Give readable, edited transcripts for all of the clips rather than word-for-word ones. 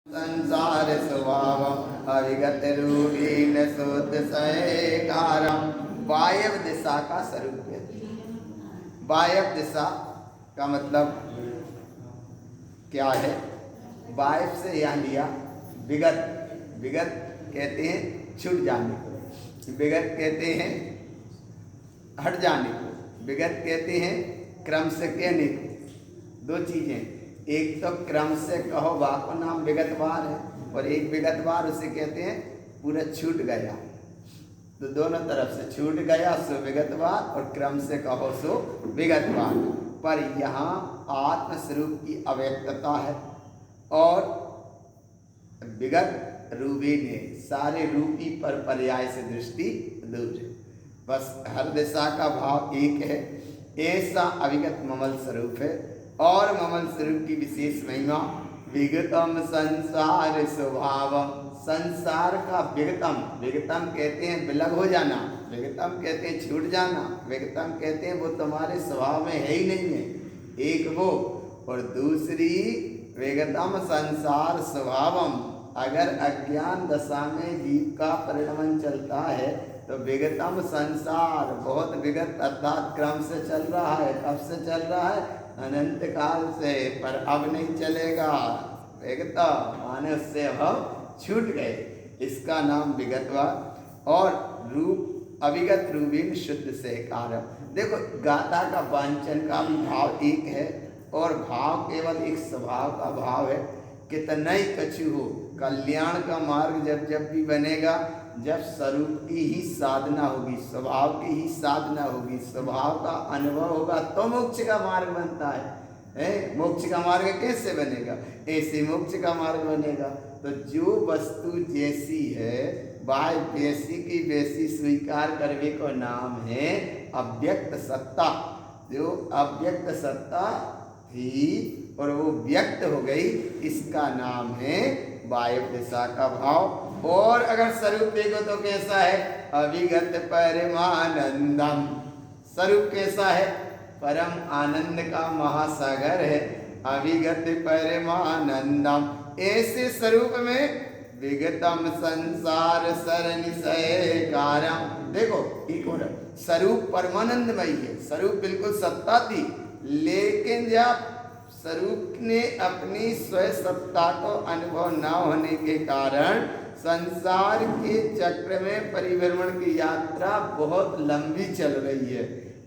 संसार स्वभाव अविगत रूपीन शुद्ध सैकारम। वायव्य दिशा का स्वरूप है। वायव्य दिशा का मतलब क्या है? वायव्य से यहाँ लिया विगत। विगत कहते हैं छूट जाने को, विगत कहते हैं हट जाने को, विगत कहते हैं क्रम से कहने को। दो चीजें, एक तो क्रम से कहो वाह को नाम विगतवार है, और एक विगतवार उसे कहते हैं पूरा छूट गया। तो दोनों तरफ से छूट गया सो विगतवार, और क्रम से कहो सो विगतवार। पर यहाँ आत्मस्वरूप की अव्यक्तता है, और विगत रूपी ने सारे रूपी पर पर्याय से दृष्टि दूर है। बस हर दिशा का भाव एक है। ऐसा अविगत ममल स्वरूप है, और ममल स्वरूप की विशेष महिमा विगतम संसार स्वभाव। संसार का विगतम, विगतम कहते हैं विलग हो जाना, विगतम कहते हैं छूट जाना, विगतम कहते हैं वो तुम्हारे स्वभाव में है ही नहीं है। एक वो, और दूसरी विगतम संसार स्वभावम। अगर अज्ञान दशा में जीव का परिणमन चलता है तो विगतम संसार, बहुत विगत अर्थात क्रम से चल रहा है। कब से चल रहा है? अनंत काल से, पर अब नहीं चलेगा। विगत माने उससे अब छूट गए, इसका नाम विगतवा। और रूप अविगत रूपीन शुद्ध से कारण। देखो गाथा का वांचन का भी भाव एक है, और भाव केवल एक स्वभाव का भाव है। कितना ही कछु हो, कल्याण का मार्ग जब भी बनेगा, जब स्वरूप की ही साधना होगी, स्वभाव की ही साधना होगी, स्वभाव का अनुभव होगा, तो मोक्ष का मार्ग बनता है। मोक्ष का मार्ग कैसे बनेगा? ऐसे मोक्ष का मार्ग बनेगा। तो जो वस्तु जैसी है वह वैसी की वैसी स्वीकार करने को नाम है अव्यक्त सत्ता। जो अव्यक्त सत्ता थी और वो व्यक्त हो गई, इसका नाम है वायव्य दिशा का भाव। और अगर स्वरूप देखो तो कैसा है? अविगत परमानंदम। स्वरूप कैसा है? परम आनंद का महासागर है। अविगत परमानंदम, ऐसे स्वरूप में विगतम संसार सरनिशयकारम। देखो एक और स्वरूप परमानंदमयी है, स्वरूप बिल्कुल सत्ता थी, लेकिन जब स्वरूप ने अपनी स्वयं सत्ता को अनुभव न होने के कारण संसार के चक्र में परिभ्रमण की यात्रा बहुत लंबी चल रही है।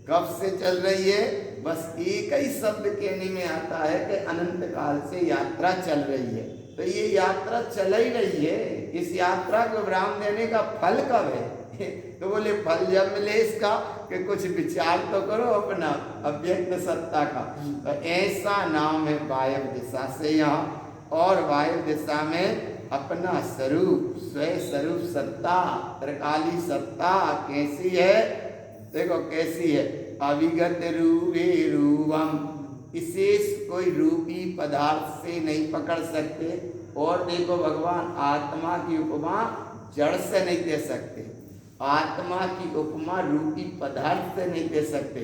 कब से चल रही है? बस एक ही शब्द कहने में आता है कि अनंत काल से यात्रा चल रही है। तो ये यात्रा चल ही रही है। इस यात्रा को विराम देने का फल कब है? तो बोले फल जब मिले इसका कि कुछ विचार तो करो अपना अव्यक्त सत्ता का। तो ऐसा नाम है वायव्य दिशा से यहाँ। और वायव्य दिशा में अपना स्वरूप, स्वयं स्वरूप सत्ता, त्रिकाली सत्ता कैसी है? देखो कैसी है? अविगत रूपे रूपम। इसे कोई रूपी पदार्थ से नहीं पकड़ सकते। और देखो भगवान आत्मा की उपमा जड़ से नहीं दे सकते, आत्मा की उपमा रूपी पदार्थ से नहीं दे सकते,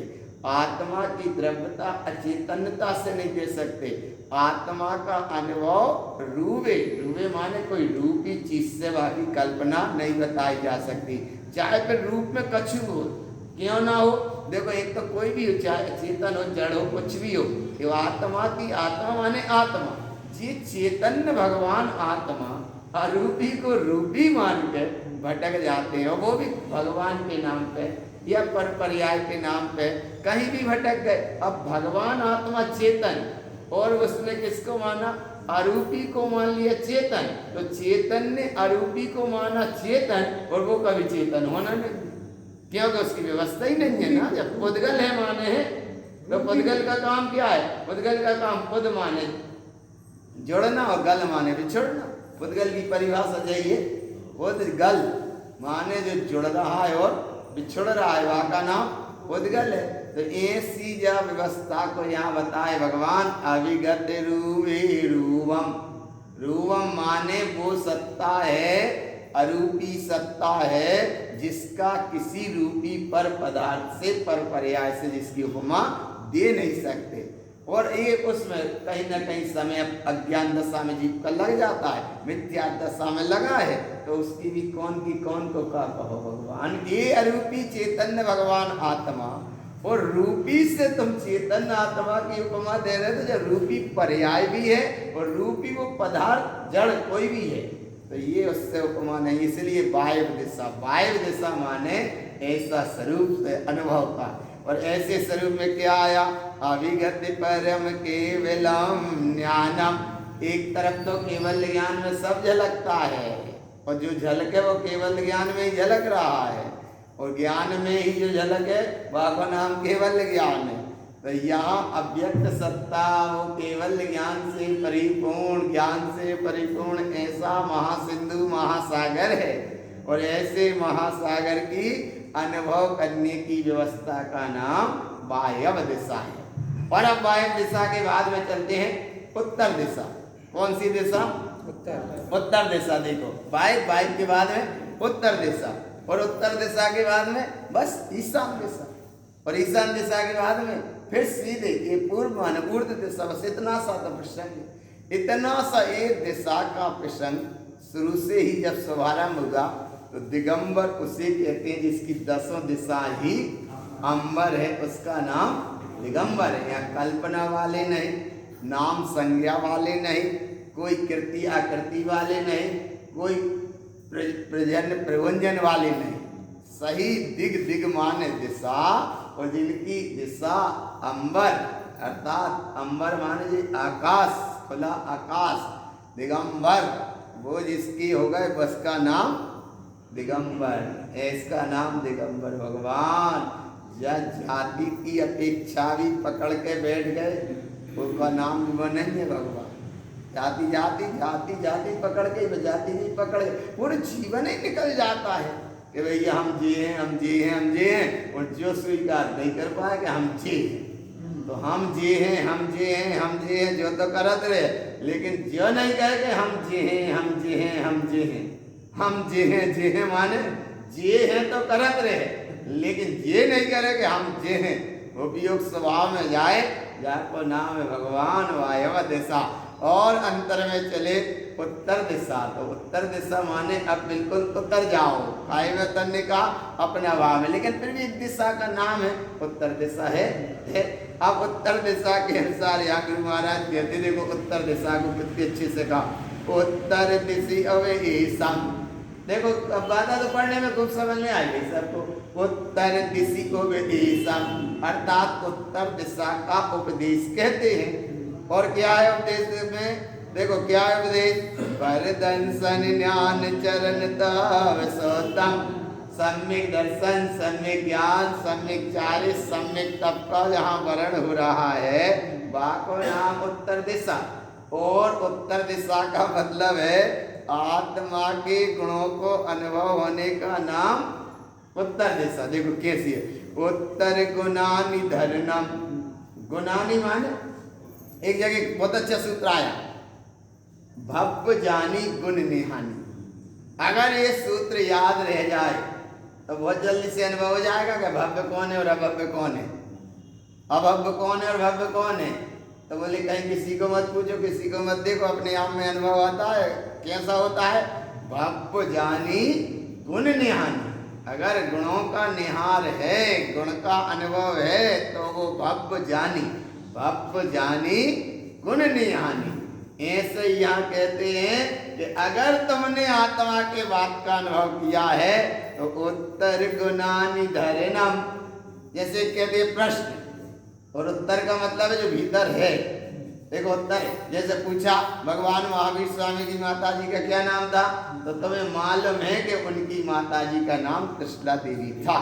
आत्मा की द्रव्यता अचेतनता से नहीं दे सकते। आत्मा का अनुभव रूपे, रूपे माने कोई रूपी चीज से बाकी कल्पना नहीं बताई जा सकती, चाहे फिर रूप में कछु हो क्यों ना हो। देखो एक तो कोई भी हो, चाहे चेतन हो, जड़ हो, कुछ भी हो, ये आत्मा की, आत्मा माने आत्मा, जी चैतन्य भगवान आत्मा अरूपी को रूपी मान के भटक जाते हैं। वो भी भगवान के नाम पे या पर पर्याय के नाम पे कहीं भी भटक गए। अब भगवान आत्मा चेतन, और उसने किसको माना? अरूपी को मान लिया चेतन। तो चेतन ने अरूपी को माना चेतन, और वो कभी चेतन होना नहीं, क्योंकि उसकी व्यवस्था ही नहीं है ना। जब पुद्गल है माने है, तो पुद्गल का काम क्या है? पुद्गल का काम पुद माने जोड़ना, और गल माने बिछोड़ना। पुद्गल की परिभाषा चाहिए, पुद्गल माने जो जुड़ रहा है और बिछुड़ रहा है, वहाँ का नाम पुद्गल है। तो ऐसी जब व्यवस्था को यहाँ बताए भगवान अविगत रूपे रूपम। रूपम माने वो सत्ता है, अरूपी सत्ता है, जिसका किसी रूपी पर पदार्थ से, पर पर्याय से जिसकी उपमा दे नहीं सकते। और ये उसमें कहीं ना कहीं समय अज्ञान दशा में जीव का लग जाता है, मिथ्या दशा में लगा है, तो उसकी भी कौन की कौन को का कहो भगवान। ये अरूपी चैतन्य भगवान आत्मा, और रूपी से तुम चैतन्य आत्मा की उपमा दे रहे थे, जो रूपी पर्याय भी है और रूपी वो पदार्थ जड़ कोई भी है, तो ये उससे उपमा नहीं। इसलिए वायु दिशा, वायु दिशा माने ऐसा स्वरूप से अनुभव का, और ऐसे स्वरूप में क्या आया, अभिगत परम केवलम ज्ञानम। एक तरफ तो केवल ज्ञान में सब झलकता है, और जो झलक है वो केवल ज्ञान में ही झलक रहा है, और ज्ञान में ही जो झलक है वह का नाम केवल ज्ञान है। तो यहाँ अव्यक्त सत्ता वो केवल ज्ञान से परिपूर्ण, ज्ञान से परिपूर्ण ऐसा महासिंधु महासागर है, और ऐसे महासागर की अनुभव करने की व्यवस्था का नाम वायव्य दिशा है। और अब वायव्य दिशा के बाद में चलते हैं उत्तर दिशा। कौन सी दिशा? उत्तर दिशा। देखो वायव्य के बाद में उत्तर दिशा, और उत्तर दिशा के बाद में बस ईशान दिशा, और ईशान दिशा के बाद में फिर सीधे ये पूर्व ऊर्ध्व दिशा। बस इतना सा तो प्रसंग, इतना सा एक दिशा का प्रसंग शुरू से ही जब शुभारंभ हुआ, तो दिगंबर उसे कहते हैं जिसकी 10 दिशा ही अंबर है, उसका नाम दिगंबर है। यहाँ कल्पना वाले नहीं, नाम संज्ञा वाले नहीं, कोई कृति आकृति वाले नहीं, कोई प्रवंजन वाले नहीं, सही दिग माने दिशा, और जिनकी दिशा अंबर, अर्थात अंबर माने जी आकाश, खुला आकाश, दिगंबर, वो जिसकी हो गए बस का नाम दिगंबर, इसका नाम दिगंबर भगवान। जाति की अपेक्षा भी पकड़ के बैठ गए, उसका नाम भी वो नहीं है भगवान। जाति जाति जाति जाति पकड़ के, जाति नहीं पकड़ के पूरे जीवन ही निकल जाता है कि भैया हम जी हैं, हम जी हैं, हम जी हैं, और जो स्वीकार नहीं कर पाए कि हम जी हैं, तो हम जी हैं, हम जी हैं, हम जी हैं, जो तो करत रहे, लेकिन जो नहीं कहे कि हम जी हैं, हम जी हैं, हम जी हैं, हम जी हैं माने जी हैं तो करत रहे, लेकिन ये नहीं करे कि हम जे हैं, उपयोग स्वभाव में जाए, जाको नाम है भगवान वायव्य दिशा। और अंतर में चले उत्तर दिशा, तो उत्तर दिशा माने अब बिल्कुल उतर जाओ, खाए में उतरने का अपना भाव है, लेकिन फिर भी एक दिशा का नाम है उत्तर दिशा है। अब उत्तर दिशा के अनुसार यहाँ गुरु महाराज कहते, देखो उत्तर दिशा को कितने अच्छे से कहा, उत्तर दिशी अवेशम। देखो अब बात तो पढ़ने में खूब समझ में आई सबको, उत्तर दिशी उपदेशम, अर्थात उत्तर दिशा का उपदेश कहते हैं। और क्या है उपदेश में? देखो क्या है उपदेश, पर दर्शन ज्ञान चरण तव सोतम, सम्यक दर्शन, सम्यक ज्ञान, सम्यक चारित, सम्यक तप का जहाँ वर्ण हो रहा है, बाको नाम उत्तर दिशा। और उत्तर दिशा का मतलब है आत्मा के गुणों को अनुभव होने का नाम उत्तर दिशा। देखो कैसी है, उत्तर गुणानि धरणम, गुणानि माने एक जगह बहुत अच्छा सूत्र आया, भव्य जानी गुण निहानी। अगर ये सूत्र याद रह जाए तो बहुत जल्दी से अनुभव हो जाएगा कि भव्य कौन है और अभव्य कौन है, अभव्य कौन है और भव्य कौन है। तो बोले कहीं किसी को मत पूछो, किसी को मत देखो, अपने आप में अनुभव आता है। कैसा होता है? भव्य जानी गुण निहानी। अगर गुणों का निहार है, गुण का अनुभव है, तो वो भव्य जानी, भव्य जानी गुण निहानी। ऐसे यहाँ कहते हैं कि अगर तुमने आत्मा के बात का अनुभव किया है तो उत्तर गुणानि धरणम, जैसे कहते प्रश्न, और उत्तर का मतलब है जो भीतर है। देखो उत्तर, जैसे पूछा भगवान महावीर स्वामी की माता जी का क्या नाम था, तो तुम्हें मालूम है कि उनकी माता जी का नाम कृष्णा देवी था।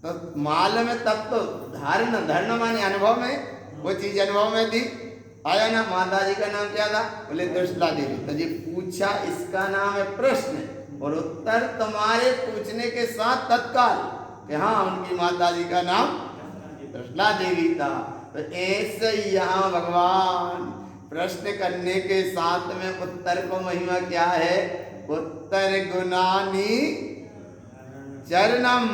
तो मालूम है तब तो धारण, धरण माने अनुभव में, वो चीज अनुभव में थी, आया ना। माता जी का नाम क्या था? बोले कृष्णा देवी। तो जी पूछा, इसका नाम है प्रश्न, और उत्तर तुम्हारे पूछने के साथ तत्काल कि हाँ उनकी माता जी का नाम कृष्णा देवी था। तो ऐसे यहाँ भगवान प्रश्न करने के साथ में उत्तर को महिमा क्या है? उत्तर गुणानी चरणम,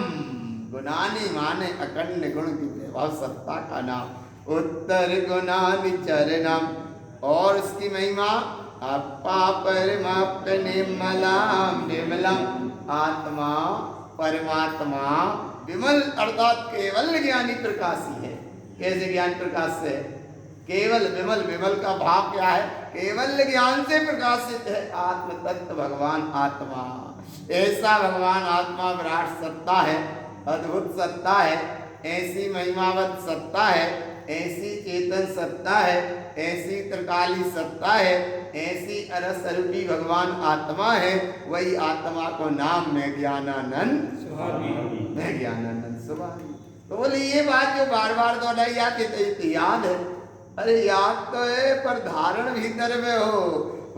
गुणानी माने अखंड गुण की वैभव सत्ता का नाम, उत्तर गुणानि चरणम, और उसकी महिमा अपा परमाप्त निर्मलाम विमलम, आत्मा परमात्मा विमल अर्थात केवल ज्ञानी प्रकाशी है। कैसे ज्ञान प्रकाश से? केवल विमल, विमल का भाव क्या है? केवल ज्ञान से प्रकाशित है आत्म तत्व भगवान आत्मा। ऐसा भगवान आत्मा विराट सत्ता है, अद्भुत सत्ता है, ऐसी महिमावत सत्ता है, ऐसी चेतन सत्ता है, ऐसी त्रिकाली सत्ता है, ऐसी अरस रूपी भगवान आत्मा है। वही आत्मा को नाम में ज्ञानानंद मैं ज्ञानानंद सुभागी। तो बोले ये बात जो बार बार दोहराई आती तो याद है। अरे याद तो है पर धारण भीतर में हो।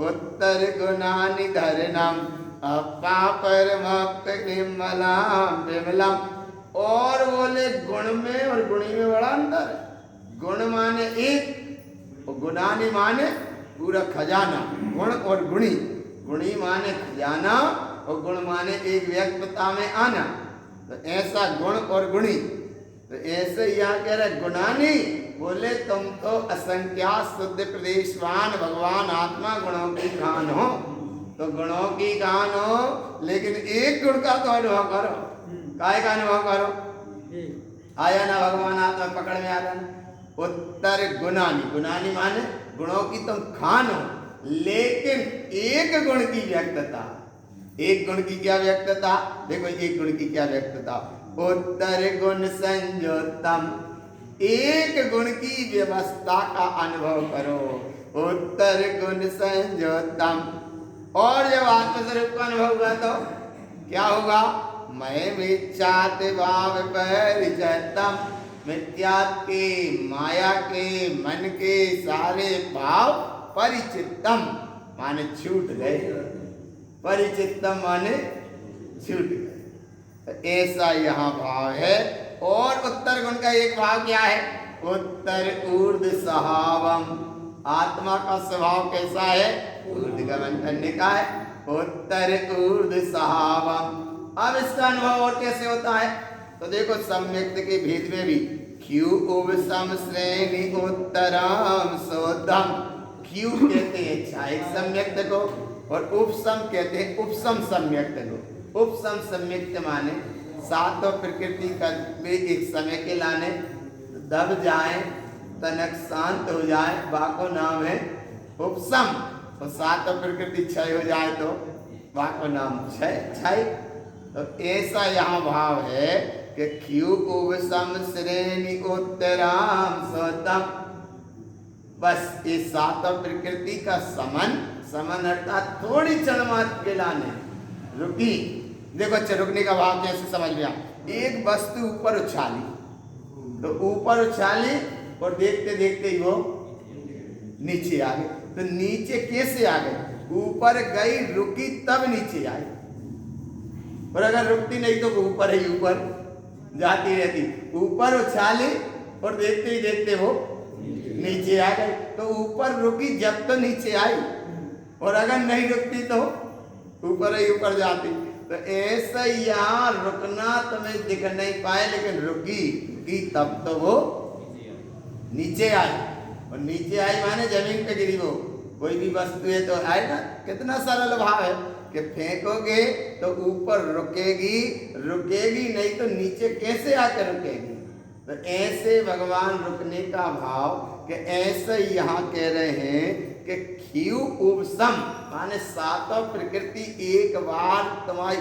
उत्तर गुणानि धरणम अपा परमाप्त निर्मलाम विमलम, और बोले गुण में और गुणी में बड़ा अंतर है। गुण माने एक, गुणानि माने पूरा खजाना, गुण और गुणी। गुणी माने खजाना और गुण माने एक व्यक्तता में आना। तो ऐसा गुण और गुणी, तो ऐसे यहाँ कह रहे गुणानी, बोले तुम तो असंख्यात शुद्ध प्रदेशवान भगवान आत्मा गुणों की खान हो। तो गुणों की खान हो, लेकिन एक गुण का तो अनुभव करो। काय का अनुभव करो? आया ना भगवान आत्मा पकड़ में आ रहा ना। उत्तर गुणानी, गुणानी माने गुणों की तुम खान हो, लेकिन एक गुण की व्यक्तता। एक गुण की क्या व्यक्तता? देखो एक गुण की क्या व्यक्तता। उत्तर गुण संयोतम, एक गुण की व्यवस्था का अनुभव करो। उत्तर गुण संयोतम, और जब आत्मस्वरूप का अनुभव होगा तो क्या होगा? मैं मिथ्यात् भाव परिचयतम, मिथ्या के माया के मन के सारे भाव परिचितम माने छूट गए। परिचितम माने छूट गए। ऐसा यहाँ भाव है। और उत्तर गुण का एक भाव क्या है? उत्तर ऊर्ध्व स्वभावम, आत्मा का स्वभाव कैसा है? ऊर्ध्वगमन करने का है। उत्तर ऊर्ध्व स्वभावम। अब इसका अनुभव और कैसे होता है? तो देखो सम्यक्त के भेद में भी क्यू उपसम श्रेणी उत्तरम शोधम, क्यू कहते हैं छायक सम्यक्त को, और उपसम कहते हैं उपसम सम्यक्त को। उपसम सम्यक्त माने सातों प्रकृति का एक समय के लाने दब जाए, तनक शांत हो जाए, बाको नाम है उपसम। तो सातों प्रकृति क्षय हो जाए तो बाको नाम क्षय। तो ऐसा यहाँ भाव है कि क्यू उपसम श्रेणी उत्तराम स्वतम, बस ये सातों प्रकृति का समन अर्थात थोड़ी क्षण मात्र के लाने रुकी। देखो अच्छा रुकने का भाव कैसे समझ लिया? एक वस्तु ऊपर उछाली, तो ऊपर उछाली और देखते देखते ही वो नीचे आ गई। तो नीचे कैसे आ गई? ऊपर गई, रुकी, तब नीचे आई। और अगर रुकती नहीं तो ऊपर ही ऊपर जाती रहती। ऊपर उछाली और देखते ही देखते वो नीचे आ गई। तो ऊपर रुकी जब तो नीचे आई, और अगर नहीं रुकती तो ऊपर ही ऊपर जाती। तो ऐसा यहाँ रुकना तुम्हें दिख नहीं पाए, लेकिन रुकी तब तो वो नीचे आई। और नीचे आई माने जमीन पे गिरी। वो कोई भी वस्तु है तो आएगा। कितना सरल भाव है कि फेंकोगे तो ऊपर रुकेगी नहीं तो नीचे कैसे आकर रुकेगी। तो ऐसे भगवान रुकने का भाव कि ऐसे यहाँ कह रहे हैं कि क्यू उपसम माने सातों प्रकृति एक बार तुम्हारी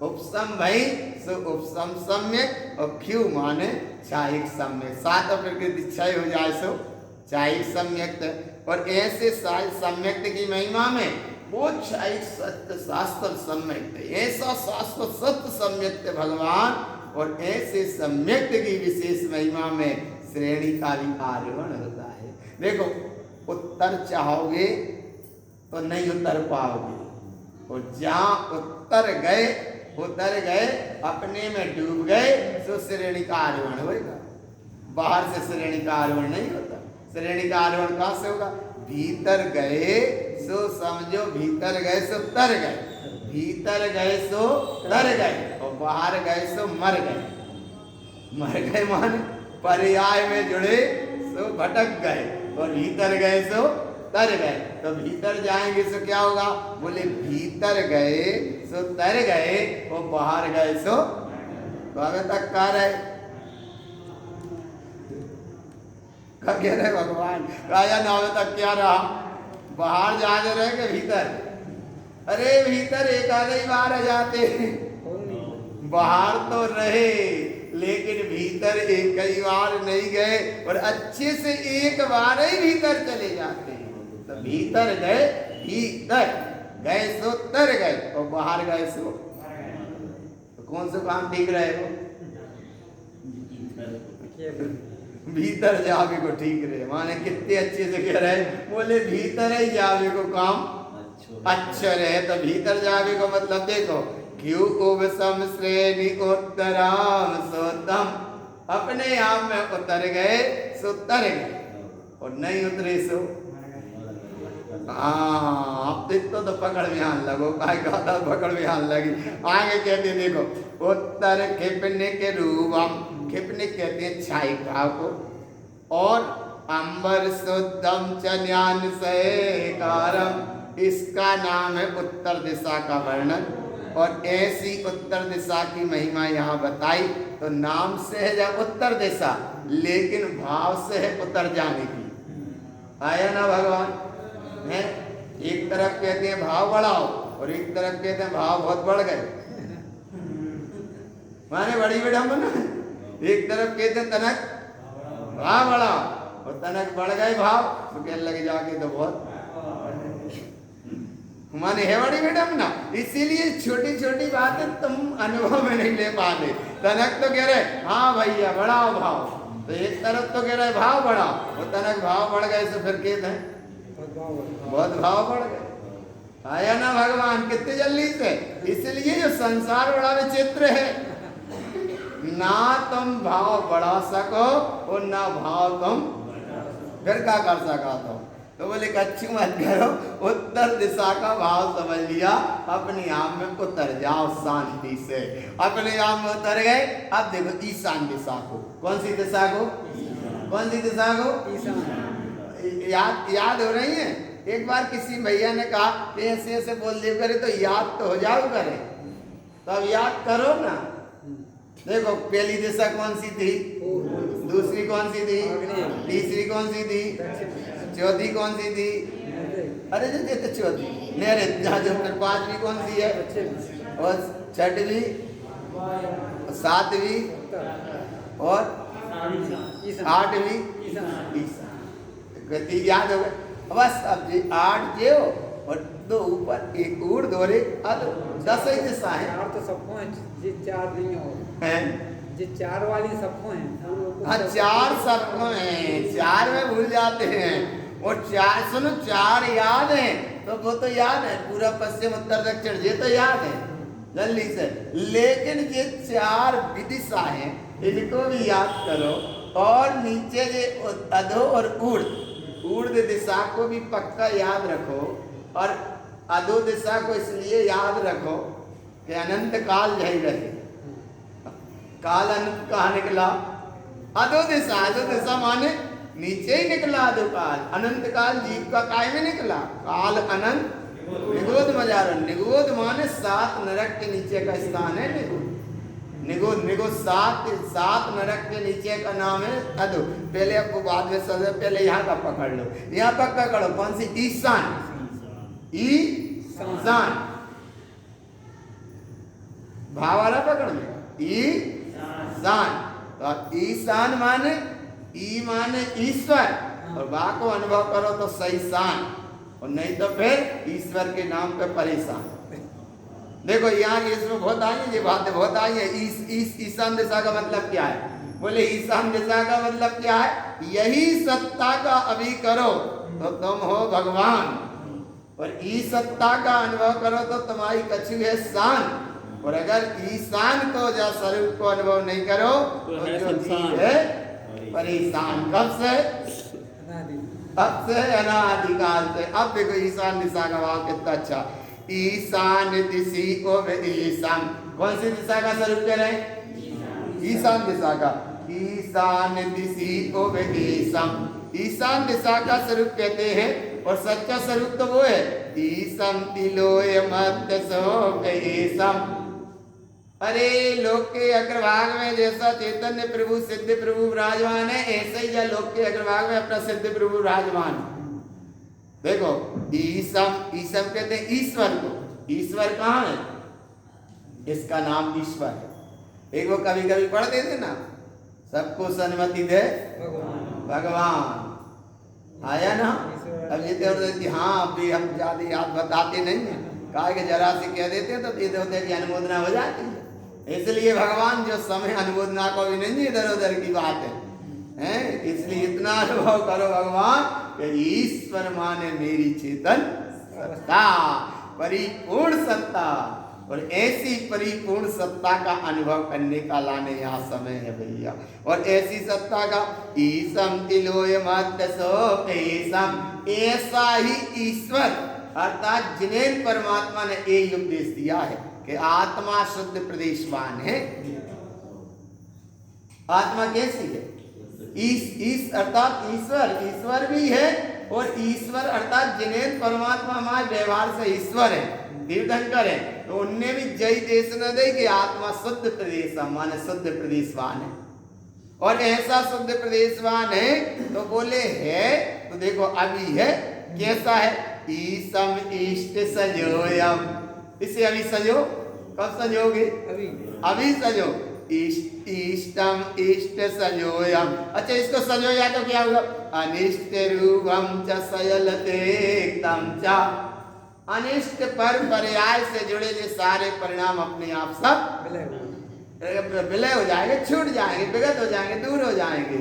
उपसम भाई सो उपसम सम्यक, और क्यू माने क्षयिक सम्यक। सातों प्रकृति क्षय हो जाए सो क्षयिक सम्यक। और ऐसे सम्यक की महिमा में वो क्षयिक सत्य शास्त्र सम्यक, ऐसा शास्त्र सत्य सम्यक भगवान। और ऐसे सम्यक की विशेष महिमा में श्रेणी का भी आरोहण होता है। देखो उत्तर चाहोगे तो नहीं उतर पाओगे, और जहाँ उतर गए अपने में डूब गए तो श्रेणी का आरोहण होगा। बाहर से श्रेणी का आरोहण नहीं होता। श्रेणी का आरोहण कहाँ से होगा? भीतर गए सो समझो, भीतर गए सो तर गए, भीतर गए सो तर गए, और बाहर गए सो मर गए। मर गए माने पर्याय में जुड़े सो भटक गए, और भीतर गए सो तर गए। तो भीतर जाएंगे सो क्या होगा? बोले भीतर गए सो तर गए, और बाहर गए सो बाबे तक का रहे। कह रहे भगवान राजा नावे तक क्या रहा? बाहर जाने रहे के भीतर? अरे भीतर एक आधे बार आ जाते, बाहर तो रहे लेकिन भीतर एक कई बार नहीं गए, और अच्छे से एक बार ही भीतर चले जाते हैं। तो भीतर गए, भीतर गए सो तर गए, और बाहर गए सो, तो कौन सा काम ठीक रहेगा? भीतर जावे को ठीक रहे। माने कितने अच्छे से कह रहे, बोले भीतर ही जावे को काम अच्छा रहे। तो भीतर जावे को मतलब देखो, क्यों उपसम श्रेणी उत्तराम सोतम, अपने आप में उतर गए सो तर गए, और नहीं उतरे सो आप तो पकड़ में आन लगो, पकड़ में आन लगी। आगे कहते देखो, उत्तर खिपने के रूपम, खिपने कहते हैं छाई भाव को, और अंबर शुद्धम च ज्ञान सहकारम, इसका नाम है उत्तर दिशा का वर्णन। और ऐसी उत्तर दिशा की महिमा यहाँ बताई। तो नाम से है या उत्तर दिशा, लेकिन भाव से है उतर जाने की। आया ना भगवान है? एक तरफ कहते हैं भाव बढ़ाओ, और एक तरफ कहते हैं भाव बहुत बढ़ गए। माने बड़ी विडम्बना। एक तरफ कहते हैं तनक भाव बढ़ाओ, और तनक बढ़ गए भाव, तो कहने लगे जाके तो बहुत माने है बड़ी विडम्बना। इसीलिए छोटी छोटी बातें तुम अनुभव में नहीं ले पाते। तनक तो कह रहे हाँ भैया बढ़ाओ भाव, तो एक तरफ तो कह रहे भाव बढ़ाओ, और तनक भाव बढ़ गए, तो फिर कहते हैं बहुत भाव बढ़ गए। आया ना भगवान कितने जल्दी से? इसलिए जो संसार बड़ा विचित्र है, ना तुम भाव बढ़ा सको और ना भाव तुम फिर क्या कर सका तुम। तो बोले कच्छु मत करो, उत्तर दिशा का भाव समझ लिया, अपने आप में उतर जाओ शांति से। अपने आप में उतर गए। अब देखो ईशान दिशा को, कौन सी दिशा को? कौन सी दिशा को? याद हो रही है? एक बार किसी भैया ने कहा कि ऐसे ऐसे बोल दिया करे तो याद तो हो जाओ करे, तो अब याद करो ना। देखो पहली दिशा कौन सी थी? दूसरी कौन सी थी? तीसरी कौन सी थी? चौथी कौन सी थी? अरे जो देते चौथी नैऋत्य, जहाँ जो फिर पांचवी कौन सी है? और छठवीं, सातवीं, और आठवीं गति याद हो गए। बस अब जी 8 जो और 2 ऊपर, एक ऊर्ध्व और एक अधो, 10 ही दिशा है। तो सबको है, जी 4 नहीं हो हैं, जी 4 वाली सबको है। हाँ 4 सबको हैं, 4 में भूल जाते हैं। और 4 सुनो 4 याद है तो वो तो याद है, पूरा पश्चिम उत्तर दक्षिण ये तो याद है जल्दी से। लेकिन ये 4 विदिशा हैं, इनको भी याद करो। और नीचे ये अधो और ऊर्ध्व दिशा को भी पक्का याद रखो। और अधो दिशा को इसलिए याद रखो कि अनंत काल यही रहे। काल अनंत कहाँ निकला? अधो दिशा माने नीचे ही निकला। अधो काल, अनंत काल जीव का काय में निकला। काल अनंत निगोद मजारन, निगोद माने 7 नरक के नीचे का स्थान है निगोद। निगोद 7 नरक के नीचे का नाम है अधो। पहले आपको बाद में सजा, पहले यहाँ का पकड़ लो, यहाँ पक्का करो। कौन सी? ईशान। ईशान भाव वाला पकड़ लो, ईशान। तो ईशान माने ई माने ईश्वर, और बा को अनुभव करो तो सही शान, और नहीं तो फिर ईश्वर के नाम पे परेशान। देखो यहाँ इसमें बहुत आई है, ये बातें बहुत आई है। ईशान दिशा का मतलब क्या है? बोले ईशान दिशा का मतलब क्या है? यही सत्ता का अभी करो तो तुम हो भगवान, और ई सत्ता का अनुभव करो तो तुम्हारी कछु है शान। और अगर ईशान को या स्वरूप को अनुभव नहीं करो तो जो चीज है परेशान। कब से? अब से, अनादिकाल से। अब देखो ईशान दिशा का भाव कितना अच्छा। ईशान दिशी को ईशान, कौन सी दिशा का स्वरूप कह रहे हैं? ईशान दिशा का। ईशान दिशि ईशम, ईशान दिशा का स्वरूप कहते हैं और सच्चा स्वरूप तो वो है ईशम तिलोय मध्य शोक ईशम। अरे लोक के अग्रभाग में जैसा चैतन्य प्रभु सिद्ध प्रभु विराजमान है, ऐसे ही लोक के अग्रभाग में अपना सिद्ध प्रभु विराजमान है। देखो ईशम, ईशम कहते हैं ईश्वर को। ईश्वर कहाँ है? इसका नाम ईश्वर है। एक वो कभी कभी पढ़ देते ना, सबको सन्मति दे भगवान, आया ना। अब ये तो हाँ अभी हम ज्यादा याद बताते नहीं है, कहा कि जरा से कह देते हैं तो इधर उधर की अनुमोदना हो जाती है। इसलिए भगवान जो समय अनुमोदना को भी नहीं, इधर उधर की बात है, इसलिए इतना अनुभव करो भगवान कि ईश्वर माने मेरी चेतन सत्ता, परिपूर्ण सत्ता। और ऐसी परिपूर्ण सत्ता का अनुभव करने का लाने यहाँ समय है भैया। और ऐसी सत्ता का ईशम तिलोय मध्य शोक ईशम, ऐसा ही ईश्वर अर्थात जिन्हें परमात्मा ने एक उपदेश दिया है कि आत्मा शुद्ध प्रदेशवान है। आत्मा कैसी है? इस अर्थात ईश्वर भी है, और ईश्वर अर्थात जिन्हें परमात्मा हमारे व्यवहार से ईश्वर है, तीर्थंकर है, तो उनने भी जय देश न दे कि आत्मा शुद्ध प्रदेश माने शुद्ध प्रदेशवान है। और ऐसा शुद्ध प्रदेशवान है तो बोले है, तो देखो अभी है कैसा है? ईशम इष्ट सजोयम, इसे अभी सजो। कब सजोगे? अभी सजो। इष्टम इष्ट सजोयम। अच्छा इसको सजोया तो क्या होगा? अनिष्ट रूपम च सयलते तम च, अनिष्ट पर पर्याय से जुड़े जो सारे परिणाम अपने आप सब विलय हो जाएंगे, छूट जाएंगे, विगत हो जाएंगे, दूर हो जाएंगे।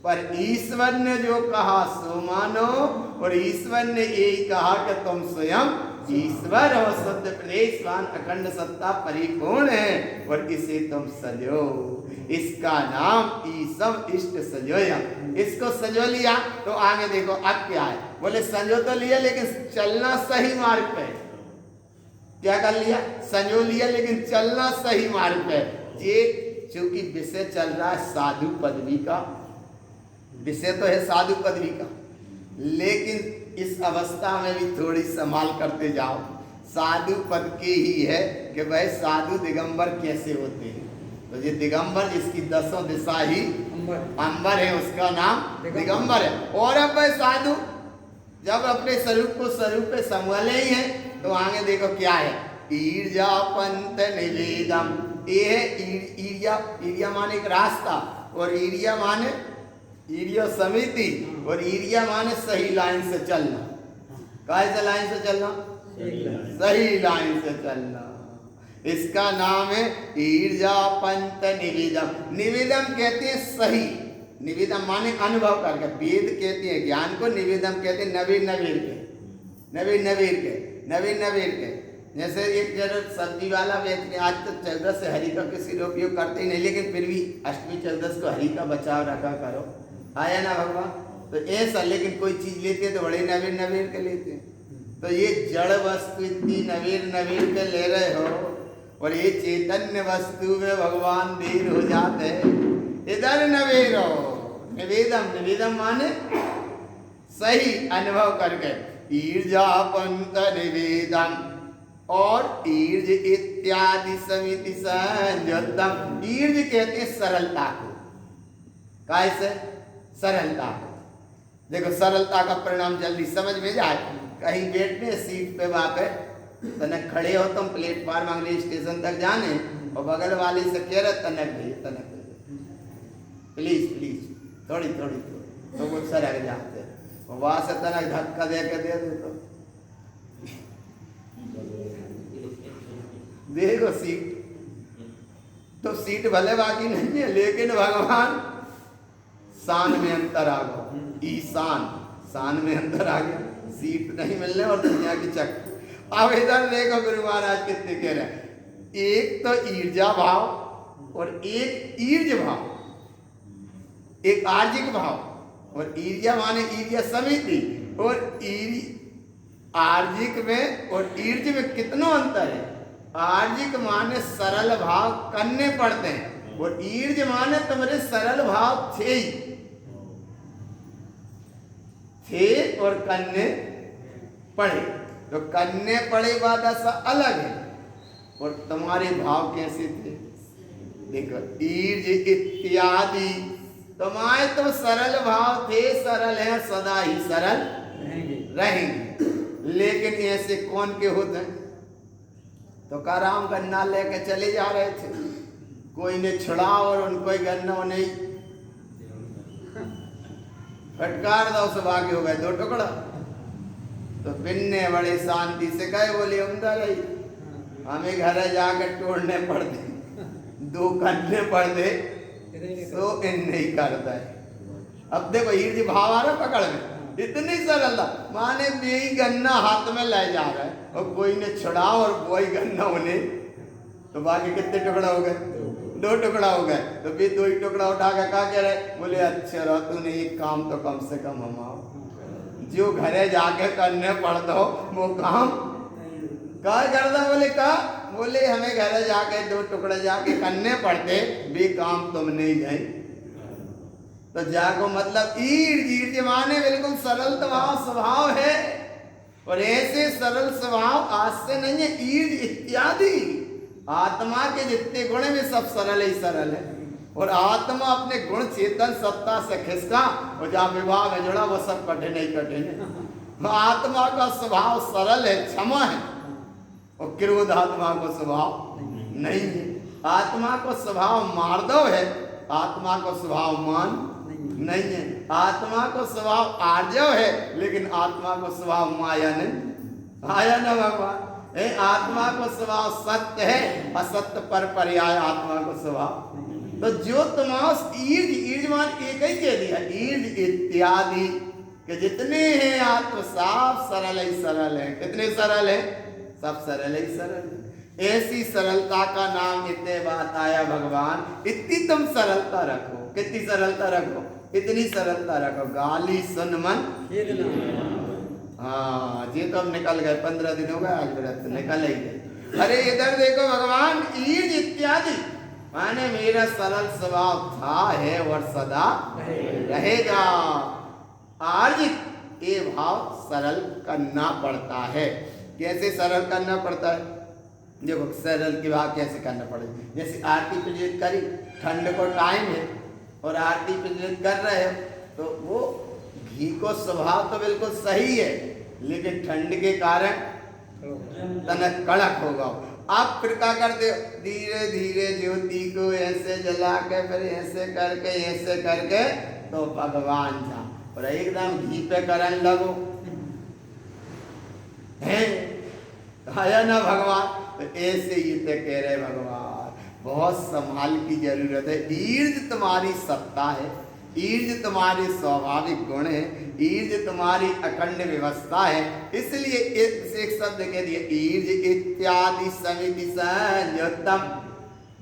पर ईश्वर ने जो कहा सो मानो, और ईश्वर ने यही कहा कि तुम स्वयं ईश्वर हो, शुद्ध प्रदेशवान, अखंड सत्ता परिपूर्ण है, और इसे तुम सजो। इसका नाम ईशम इष्ट सजोया। इसको सजो लिया तो आगे देखो अब क्या है? बोले सजो तो लिया लेकिन चलना सही मार्ग पे। क्या कर लिया? सजो लिया लेकिन चलना सही मार्ग पे। ये चूंकि विषय चल रहा है साधु पदवी का, विषय तो है साधु पदवी का, लेकिन इस अवस्था में भी थोड़ी संभाल करते जाओ। साधु पद की ही है कि भाई साधु दिगंबर कैसे होते हैं। तो ये दिगंबर जिसकी दसों दिशा ही अंबर है, उसका नाम दिगंबर है। और अब भाई साधु जब अपने स्वरूप को स्वरूप पे संभाले ही है तो आगे देखो क्या है? ईर्जा पंत निवेदम, ये है ईर्या माने एक रास्ता, और ईर्या माने ईर्या समिति, और ईर्या माने सही लाइन से चलना। कैसे लाइन से चलना? सही लाइन से चलना। इसका नाम है ईर्जा पंत निवेदम। निवेदम कहते हैं सही, निवेदम माने अनुभव करके। वेद कहते हैं ज्ञान को, निवेदम कहते हैं नवीन नवीन के। जैसे एक जरूर सब्जी वाला बेचने, आज तो 14 से हरी का किसी उपयोग करते ही नहीं, लेकिन फिर भी अष्टमी 14 को हरी का बचाव रखा करो, आया ना भगवान। तो ऐसा, लेकिन कोई चीज लेते हैं तो बड़े नवीन के लेते हैं। तो ये जड़ वस्तु इतनी नवीन के ले रहे हो, और ये चैतन्य वस्तु में भगवान देर हो जाते इधर नवेरो। निवेदम माने सही अनुभव करके। ईर्जा पंत निवेदम और ईर्ज इत्यादि समिति संयुक्तम। ईर्ज कहते हैं सरलता को। कैसे? सरलता को। देखो सरलता का परिणाम जल्दी समझ में जाए। कहीं बैठने सीट पे वहां पे तनक खड़े हो तुम, प्लेटफार्म अगले स्टेशन तक जाने, और बगल वाले से कह रहे तनक प्लीज थोड़ी तो वो सरक जाते, वहां से तनक धक्का दे के दे दो तो देखो सीट भले बाकी नहीं है, लेकिन भगवान शान में अंतर आ गया। ईशान शान में अंतर आ गया, सीट नहीं मिलने और दुनिया की चक्कर। अब इधर देखो गुरु महाराज कितने कह रहे हैं, एक तो ईर्जा भाव और एक ईर्ज भाव, एक आर्जिक भाव। और ईर्जा माने ईर्जा समिति, और आर्जिक में और ईर्ज में कितना अंतर है। आर्जिक माने सरल भाव करने पड़ते हैं, और ईर्ज माने तुम्हारे सरल भाव थे ही थे और कन्ने पढ़े। तो कन्ने पढ़े बात ऐसा अलग है और तुम्हारे भाव कैसे थे? देखो ईर्ज इत्यादि तुम्हारे तो सरल भाव थे, सरल हैं, सदा ही सरल रहेंगे। लेकिन ऐसे कौन के होते हैं? तो काराम गन्ना लेके चले जा रहे थे, कोई ने छुड़ा और उनको ही गन्ना नहीं फटकार दो, सब आगे हो गए 2 टुकड़ा। तो पिन्ने बड़े शांति से कहे, बोले अंदर ही हमें घर जाकर तोड़ने पड़ते, 2 करने पड़ते तो इन नहीं करता है। अब देखो ईर्ज भाव आ रहा पकड़ में, इतनी सरलता माने बेई गन्ना हाथ में ले जा रहा है और कोई ने छुड़ा और वही गन्ना उन्हें, तो बाकी कितने टुकड़ा हो गए? 2 टुकड़ा हो गए। तो भी 2 ही टुकड़ा उठा के कहा कह रहे, बोले अच्छा रहा तूने ये काम तो कम से कम हम आओ जो घरे जाके करने पड़ता हो वो काम क्या करता? बोले का बोले हमें घरे जाके 2 टुकड़े जाके करने पड़ते, भी काम तुम नहीं जाए। तो जाको मतलब ईर्ज माने बिल्कुल सरल स्वभाव है और ऐसे सरल स्वभाव आज से नहीं है। ईर्ज इत्यादि आत्मा के जितने गुण में सब सरल ही सरल है और आत्मा अपने गुण चेतन सत्ता से खिसका और जहाँ विभाग है जुड़ा वो सब कठिन ही कठिन है। आत्मा का स्वभाव सरल है, क्षमा है और क्रोध आत्मा को स्वभाव नहीं है। आत्मा को स्वभाव मार्दव है, आत्मा को स्वभाव मान नहीं है। आत्मा को स्वभाव आर्जव है लेकिन आत्मा को स्वभाव माया नहीं। आया ना भगवान? आत्मा को स्वभाव सत्य है, असत्य पर पर्याय आत्मा को स्वभाव। तो जो तुम्हारा ईर्ज मान एक ही कह दिया, ईर्ज इत्यादि के जितने हैं आत्म साफ सरल ही सरल है। कितने सरल है? सब सरल ही सरल है। ऐसी सरलता का नाम इतने बात आया भगवान, इतनी तुम सरलता रखो। कितनी सरलता रखो? इतनी सरलता रखो। गाली सुन मन हाँ ये तो हम निकल गए, 15 दिन हो गए आज व्रत निकल ही गए। अरे इधर देखो भगवान, ईर्ज इत्यादि माने मेरा सरल स्वभाव था है और सदा रहेगा। आर्जित ये भाव सरल करना पड़ता है। कैसे सरल करना पड़ता है? देखो सरल की बात कैसे करना पड़ेगा। जैसे आरती प्रज्वलित करी, ठंड को टाइम है और आरती प्रज्वलित कर रहे हो तो वो घी को स्वभाव तो बिल्कुल सही है लेकिन ठंड के कारण तनक कड़क होगा। आप फिर क्या करते हो? धीरे धीरे ज्योति को ऐसे जला के फिर ऐसे करके तो भगवान जा और एकदम घी पे करने लगो है आया ना भगवान। तो ऐसे ही तो कह रहे भगवान, बहुत संभाल की जरूरत है। ईर्ज तुम्हारी सत्ता है, ईर्ज तुम्हारे स्वाभाविक गुण है, ईर्ज तुम्हारी अखंड व्यवस्था है। इसलिए एक शब्द कह दिया, ईर्ज इत्यादि समिति संयुक्तम।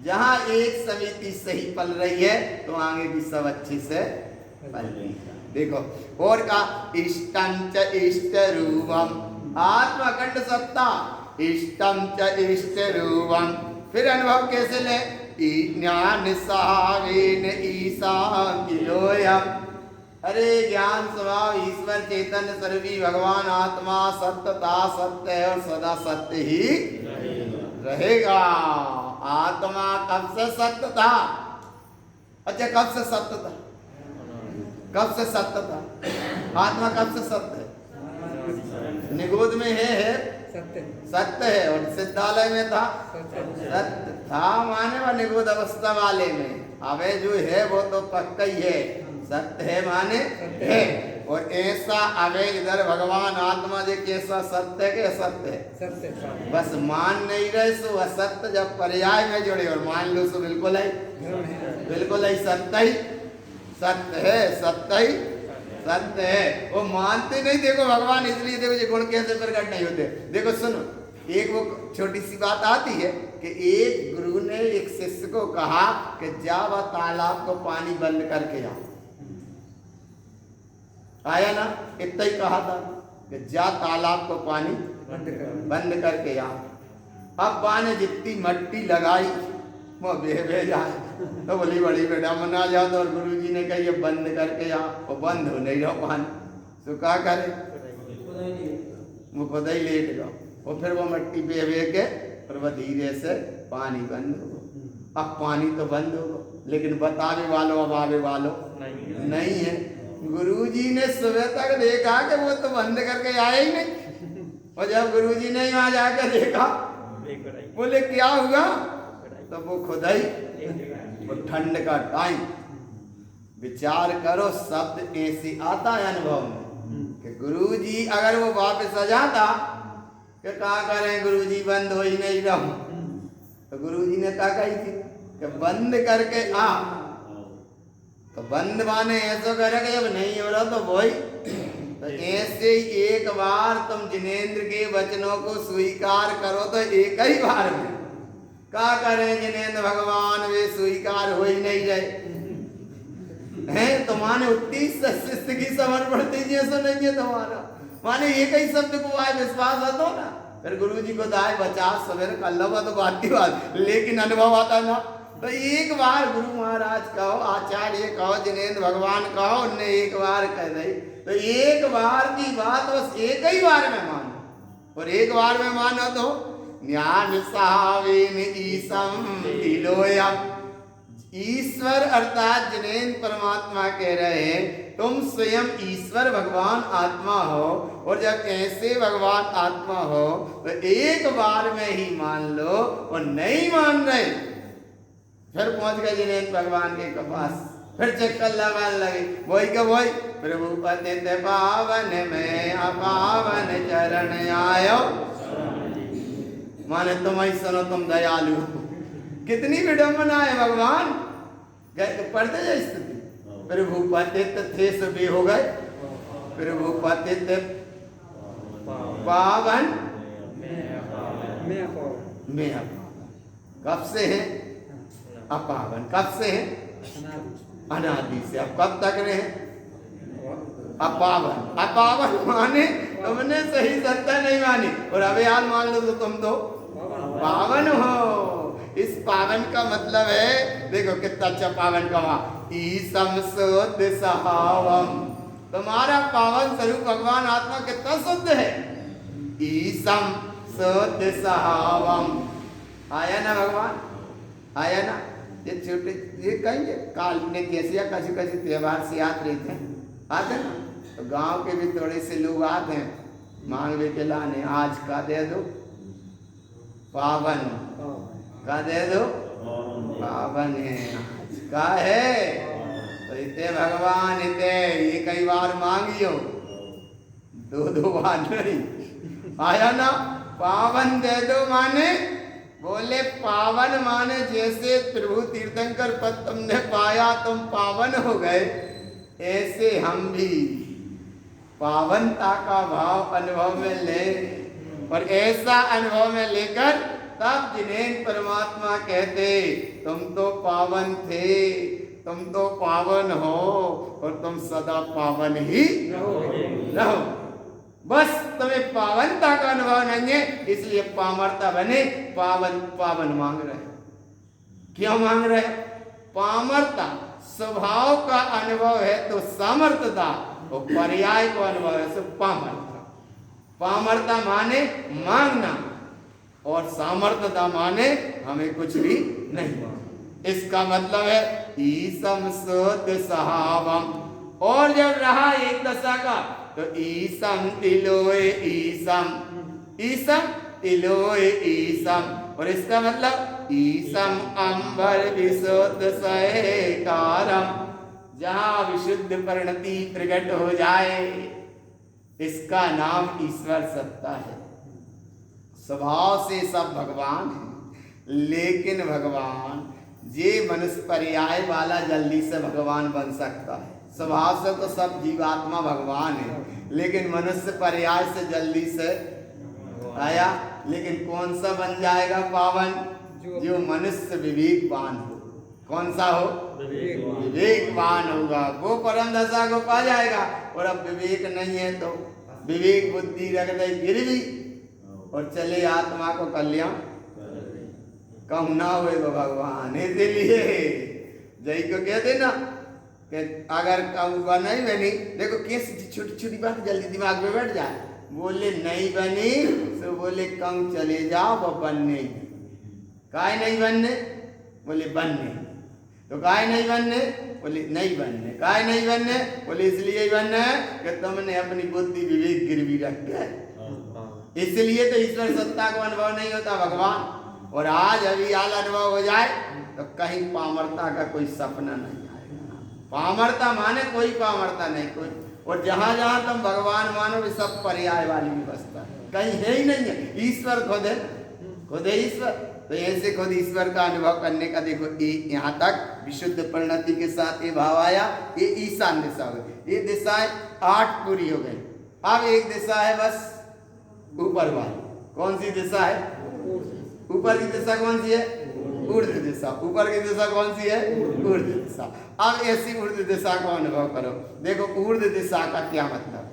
जहाँ एक समिति सही पल रही है तो आगे की सब अच्छी से पल रही है। देखो और का इष्टम च इष्ट रूपम, आत्म अखंड सत्ता, इष्टम च इष्ट रूपम। फिर अनुभव कैसे ले? ज्ञान सावेन ईसा किलोयम। अरे ज्ञान स्वभाव ईश्वर चैतन्य स्वरूपी भगवान आत्मा सत्यता सत्य है और सदा सत्य ही रहेगा। आत्मा कब से सत्य था? अच्छा कब से सत्य था? कब से सत्य था? आत्मा कब से सत्य है? निगोद में है सत्य है और सिद्धालय में था सत्य था माने व निगोद अवस्था वाले में। अबे जो है वो तो पक्का ही है, सत्य है माने है। और ऐसा अबे इधर भगवान आत्मा जो कैसा सत्य के सत्य है, बस मान नहीं रहे सो असत्य जब पर्याय में जुड़े और मान लो सो बिल्कुल ही सत्य ही सत्य है, सत्य ही सत्य है। वो मानते नहीं। देखो भगवान इसलिए देखो ये गुण कैसे प्रकट नहीं होते। देखो सुनो, एक वो छोटी सी बात आती है कि एक गुरु ने एक शिष्य को कहा कि जा वह तालाब को पानी बंद करके आ। आया ना? इतना ही कहा था कि जा तालाब को पानी बंद करके आ। अब बा ने जितनी मट्टी लगाई वो बे जाए। तो बोली बड़ी बेटा मना जाओ, तो गुरु जी ने कहा ये बंद करके आओ, वो बंद हो नहीं रहा पानी। तो क्या करे, वो खुद ही लेट गया। और फिर वो मिट्टी बे के और वो धीरे से पानी बंद हो गया। अब पानी तो बंद हो गया, लेकिन बतावे वालों अब आवे वालों नहीं है। गुरुजी ने सुबह तक देखा कि वो तो बंद करके आया ही नहीं। और जब गुरुजी ने वहां जाकर देखा, बोले क्या हुआ, तो वो खुद ही, वो ठंड का टाइम, विचार करो शब्द ऐसे आता है अनुभव में कि गुरुजी अगर वो वापस आ जाता कि क्या करें गुरुजी बंद हो ही नहीं रहा, तो गुरुजी ने क्या कही थी कि बंद करके आ। तो बंद माने ऐसा करे कि जब नहीं हो रहा तो वही। तो ऐसे ही एक बार तुम जिनेंद्र के वचनों को स्वीकार करो तो एक ही बार में क्या करें जिनेंद्र भगवान वे स्वीकार हो ही नहीं रहे हैं। तो माने उतनी शिष्य की समर्पण दीजिए, सो नहीं है तुम्हारा, माने एक ही शब्द को आए विश्वास है तो ना। फिर गुरु जी को दाए बचा सवेरे कर लो तो बात की बात, लेकिन अनुभव आता ना। तो एक बार गुरु महाराज कहो, आचार्य कहो, जिनेंद्र भगवान कहो, उनने एक बार कह दी तो एक बार की बात बस एक ही बार में मानो। और एक बार में मानो तो ज्ञान सावेन ईसम तिलोया। ईश्वर अर्थात जिनेंद्र परमात्मा कह रहे हैं तुम स्वयं ईश्वर भगवान आत्मा हो, और जब ऐसे भगवान आत्मा हो तो एक बार में ही मान लो। और नहीं मान रहे, फिर पहुंच गए जिनेंद्र भगवान के पास, फिर चक्कर लगाने लगे वही का वही, प्रभु पतित पावन में अपावन चरण आयो। माने तुम ही सुनो, तुम दयालु। कितनी विडम्बना है भगवान, पढ़ते जाए स्थिति। प्रभु पतित थे सभी हो गए, प्रभु पतित पावन में कब से है, अपावन कब से है, अनादि से। अब कब तक रहे, अपावन। अपावन माने तुमने सही सत्ता नहीं मानी, और अब यार मान लो तो तुम तो पावन हो। इस पावन का मतलब है, देखो कितना अच्छा पावन का वहां, ईसम शुद्ध सहावम। तुम्हारा पावन स्वरूप भगवान आत्मा कितना शुद्ध है, ईसम शुद्ध सहावम। आया ना भगवान, आया ना। ये छोटे ये कहेंगे काल्पनिक कैसे या कभी कभी त्योहार से याद रहते हैं, आते ना। तो गांव के भी थोड़े से लोग आते हैं मांगवे के लाने, आज का दे दो पावन, का दे दो पावन है, आज का है। तो इतने भगवान इतने ये कई बार मांगियो, दो बार नहीं। आया ना, पावन दे दो माने, बोले पावन माने जैसे प्रभु तीर्थंकर पद तुमने पाया तुम पावन हो गए, ऐसे हम भी पावनता का भाव अनुभव में ले, और ऐसा अनुभव में लेकर तब जिनेंद्र परमात्मा कहते तुम तो पावन थे, तुम तो पावन हो, और तुम सदा पावन ही रहो। बस तुम्हें पावनता का अनुभव नहीं है, इसलिए पामरता बने पावन पावन मांग रहे। क्यों मांग रहे, पामरता स्वभाव का अनुभव है तो सामर्थ्यता, और पर्याय को अनुभव है तो पामरता। पामरता माने मांगना, और सामर्थ्यता माने हमें कुछ भी नहीं। इसका मतलब है ईसम शुद्ध सहावम। और जब रहा एक दशा का तो ईसम तिलोय ईसम, ईसम तिलोय ईसम। और इसका मतलब ईसम अंबर विशुद्ध सहेकारम, जहाँ विशुद्ध परिणति प्रकट हो जाए, इसका नाम ईश्वर सत्ता है। स्वभाव से सब भगवान है, लेकिन भगवान ये मनुष्य पर्याय वाला जल्दी से भगवान बन सकता है। स्वभाव से तो सब जीवात्मा भगवान है, लेकिन मनुष्य पर्याय से जल्दी से आया। लेकिन कौन सा बन जाएगा पावन, जो मनुष्य विवेकवान हो। कौन सा हो, विवेकवान होगा, वो परम दशा को पा जाएगा। और अब विवेक नहीं है तो विवेक बुद्धि रख दे गिरवी, और चले आत्मा को कल्याण कहूँ ना हुए तो भगवान, इसलिए जय को कहते ना कि अगर कहूँ नहीं बनी, देखो कैसे छोटी छोटी बात जल्दी दिमाग में बैठ जाए। बोले नहीं बनी तो बोले कहूँ चले जाओ वो बनने, काहे नहीं बनने, बोले बनने, तो काहे नहीं बनने, बोले नहीं बनने, काहे नहीं बनने, बोले इसलिए ही बनना है कि तुमने अपनी बुद्धि विवेक गिरवी रख गए, इसलिए तो ईश्वर सत्ता को अनुभव नहीं होता भगवान। और आज अभी आल अनुभव हो जाए तो कहीं पामरता का कोई सपना नहीं आएगा। पामरता माने कोई पामरता नहीं कोई, और जहां जहां तुम भगवान मानो वे सब पर्याय वाली व्यवस्था कहीं है ही नहीं है। ईश्वर खुद है, खुद है ईश्वर। तो ऐसे खुद ईश्वर का अनुभव करने का देखो ये यहाँ तक विशुद्ध परिणति के साथ ये भाव आया। ये ईशान दिशा हो गई, ये दिशाएं 8 पूरी हो गई। अब एक दिशा है बस ऊपर वाली, कौन सी दिशा है, ऊपर की दिशा कौन सी है, ऊर्ध्व दिशा। ऊपर की दिशा कौन सी है, ऊर्ध्व दिशा। अब ऐसी ऊर्ध्व दिशा को अनुभव करो। देखो ऊर्ध्व दिशा का क्या मतलब,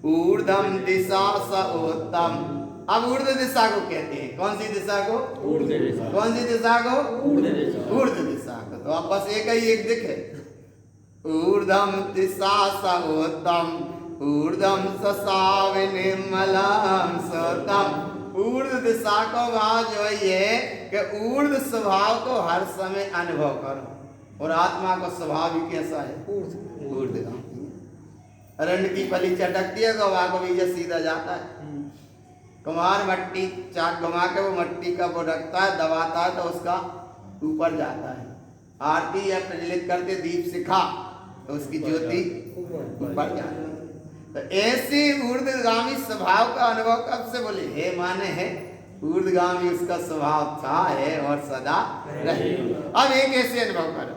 ऊर्ध्वम दिशा स उत्तम। अब ऊर्ध्व दिशा को कहते हैं, कौन सी दिशा को, ऊर्ध्व दिशा। कौन सी दिशा को, ऊर्ध्व दिशा। ऊर्ध्व दिशा को। तो अब बस एक ही एक दिखे, ऊर्ध्वम दिशा स उत्तम, ऊर्ध्वम ससाव निर्मलम सतम। ऊर्ध्व दिशा को वहां जो है कि ऊर्ध्व स्वभाव को हर समय अनुभव करो। और आत्मा का स्वभाव भी कैसा है, ऊर्ध्वगामी। अरण्य की फली चटकती है, गवा को बीज सीधा जाता है। कुम्हार मट्टी चाक घुमा के वो मट्टी का वो रखता है, दबाता है तो उसका ऊपर जाता है। आरती या प्रज्वलित करते दीप सिखा तो उसकी ज्योति ऊपर जाती है। तो ऐसे ऊर्ध्वगामी स्वभाव का अनुभव कब से, बोले हे माने है ऊर्ध्वगामी उसका स्वभाव था, है और सदा रहेगा। अब एक ऐसे अनुभव करो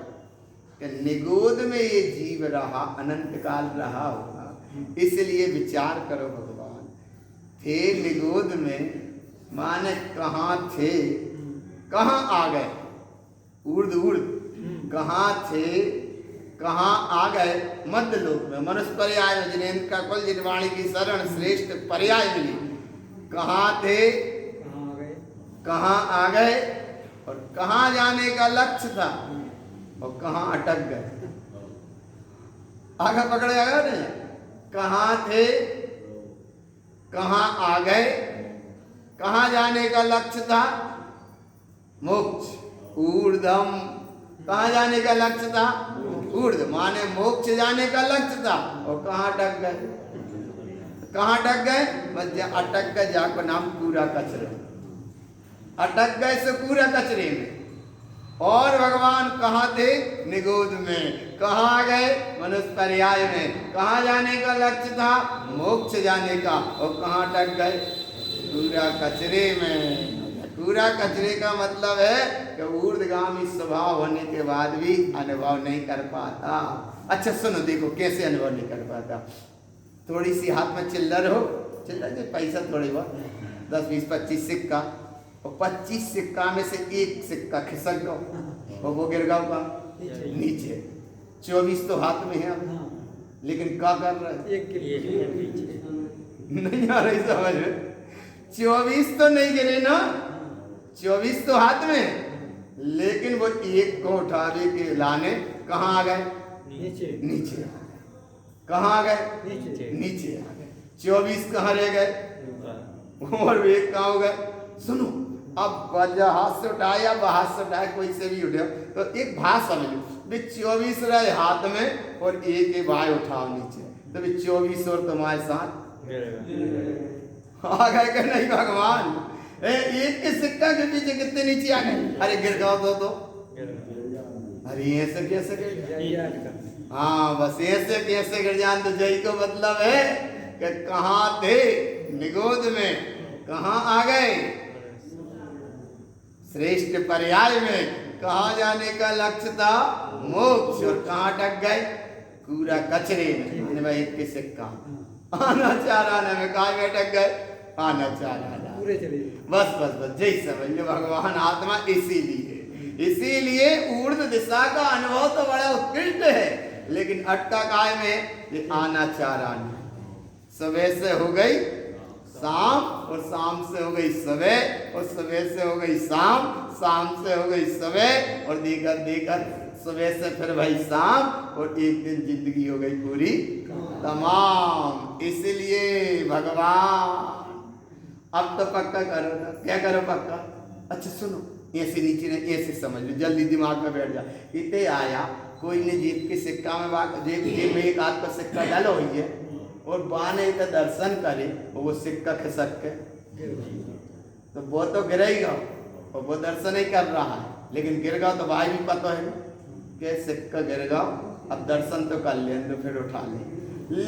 कि निगोद में ये जीव रहा, अनंत काल रहा होगा, इसलिए विचार करो भगवान थे निगोद में, माने कहाँ थे, कहाँ आ गए, ऊर्ध्व कहाँ थे, कहाँ आ गए, मध्य लोक में, मनुष्य पर्याय में, जिन्हें का कुल जिनवाणी की शरण श्रेष्ठ पर्याय मिली। कहाँ थे, कहाँ आ गए, और कहाँ जाने का लक्ष्य था, और कहाँ अटक गए। आगे पकड़े आगे नहीं, कहाँ थे, कहाँ आ गए, कहाँ जाने का लक्ष्य था, मोक्ष ऊर्ध्वम। कहाँ जाने का लक्ष्य था, ऊर्ध्व माने मोक्ष जाने का लक्ष्य था, और कहाँ अटक गए, कहाँ अटक गए, बस अटक गए जाको नाम पूरा कचरे, अटक गए से पूरा कचरे में। और भगवान कहाँ थे, निगोद में। कहाँ आ गए, मनुष्य पर्याय में। कहाँ जाने का लक्ष्य था, मोक्ष जाने का, और कहाँ अटक गए, पूरा कचरे में। पूरा कचरे का मतलब है कि ऊर्ध्वगामी स्वभाव होने के बाद भी अनुभव नहीं कर पाता। अच्छा सुनो, देखो कैसे अनुभव नहीं कर पाता। थोड़ी सी हाथ में चिल्लर हो, चिल्लर के पैसा थोड़ी बहुत 10 20 25 सिक्का, और 25 सिक्का में से एक सिक्का खिसक गो, और वो गिर गया नीचे। 24 तो हाथ में है अब, लेकिन क्या कर रहा है, नहीं आ रही समझ में। 24 तो नहीं गिरे ना, 24 तो हाथ में, लेकिन वो एक को उठावे के लाने कहाँ आ गए, नीचे आ गए। कहाँ आ गए, नीचे आ गए। 24 कहाँ रह गए, और एक कहाँ हो गए। सुनो, अब हाथ से उठाए या हाथ से उठाए, कोई से भी उठे, तो एक भाव समझ लो, 24 रहे हाथ में, और एक भाई उठाओ नीचे, तो 24 और तुम्हारे साथ आ गए कि नहीं भगवान। एक के सिक्का के पीछे कितने नीचे आ गए, अरे गिर गया तो अरे ऐसे कैसे गिर, हाँ बस ऐसे कैसे गिर जान। तो जय को मतलब है कि कहाँ थे, निगोद में। कहाँ आ गए, श्रेष्ठ पर्याय में। कहाँ जाने का लक्ष्य था, मोक्ष। और कहाँ अटक गए, पूरा कचरे में। भाई एक के सिक्का आना चार आना में, कहा में अटक गए, आना चार आना पूरे चले। बस बस बस जय समझ लो भगवान आत्मा। इसीलिए ऊर्ध्व दिशा का अनुभव तो बड़ा उत्कृष्ट है, लेकिन अटका काय में, ये आना चार आना। सुबह से हो गई शाम, और शाम से हो गई सुबह, और सुबह से हो गई शाम, शाम से हो गई सुबह, और देखकर देखकर सुबह से फिर भाई शाम, और एक दिन जिंदगी हो गई पूरी तमाम। इसलिए भगवान अब तो पक्का करो ना, क्या करो पक्का। अच्छा सुनो, ऐसे नीचे ने ऐसे समझ लो, जल्दी दिमाग में बैठ जा। इतने आया कोई ने जेब के सिक्का में जेब में एक आध का सिक्का डालो हुई है, और बाने का दर्शन करे, और वो सिक्का खिसक के तो वो तो गिरेगा, और वो दर्शन ही कर रहा है, लेकिन गिर गया तो भाई भी पता है कि सिक्का गिर गया, अब दर्शन तो कर ले तो फिर उठा ले,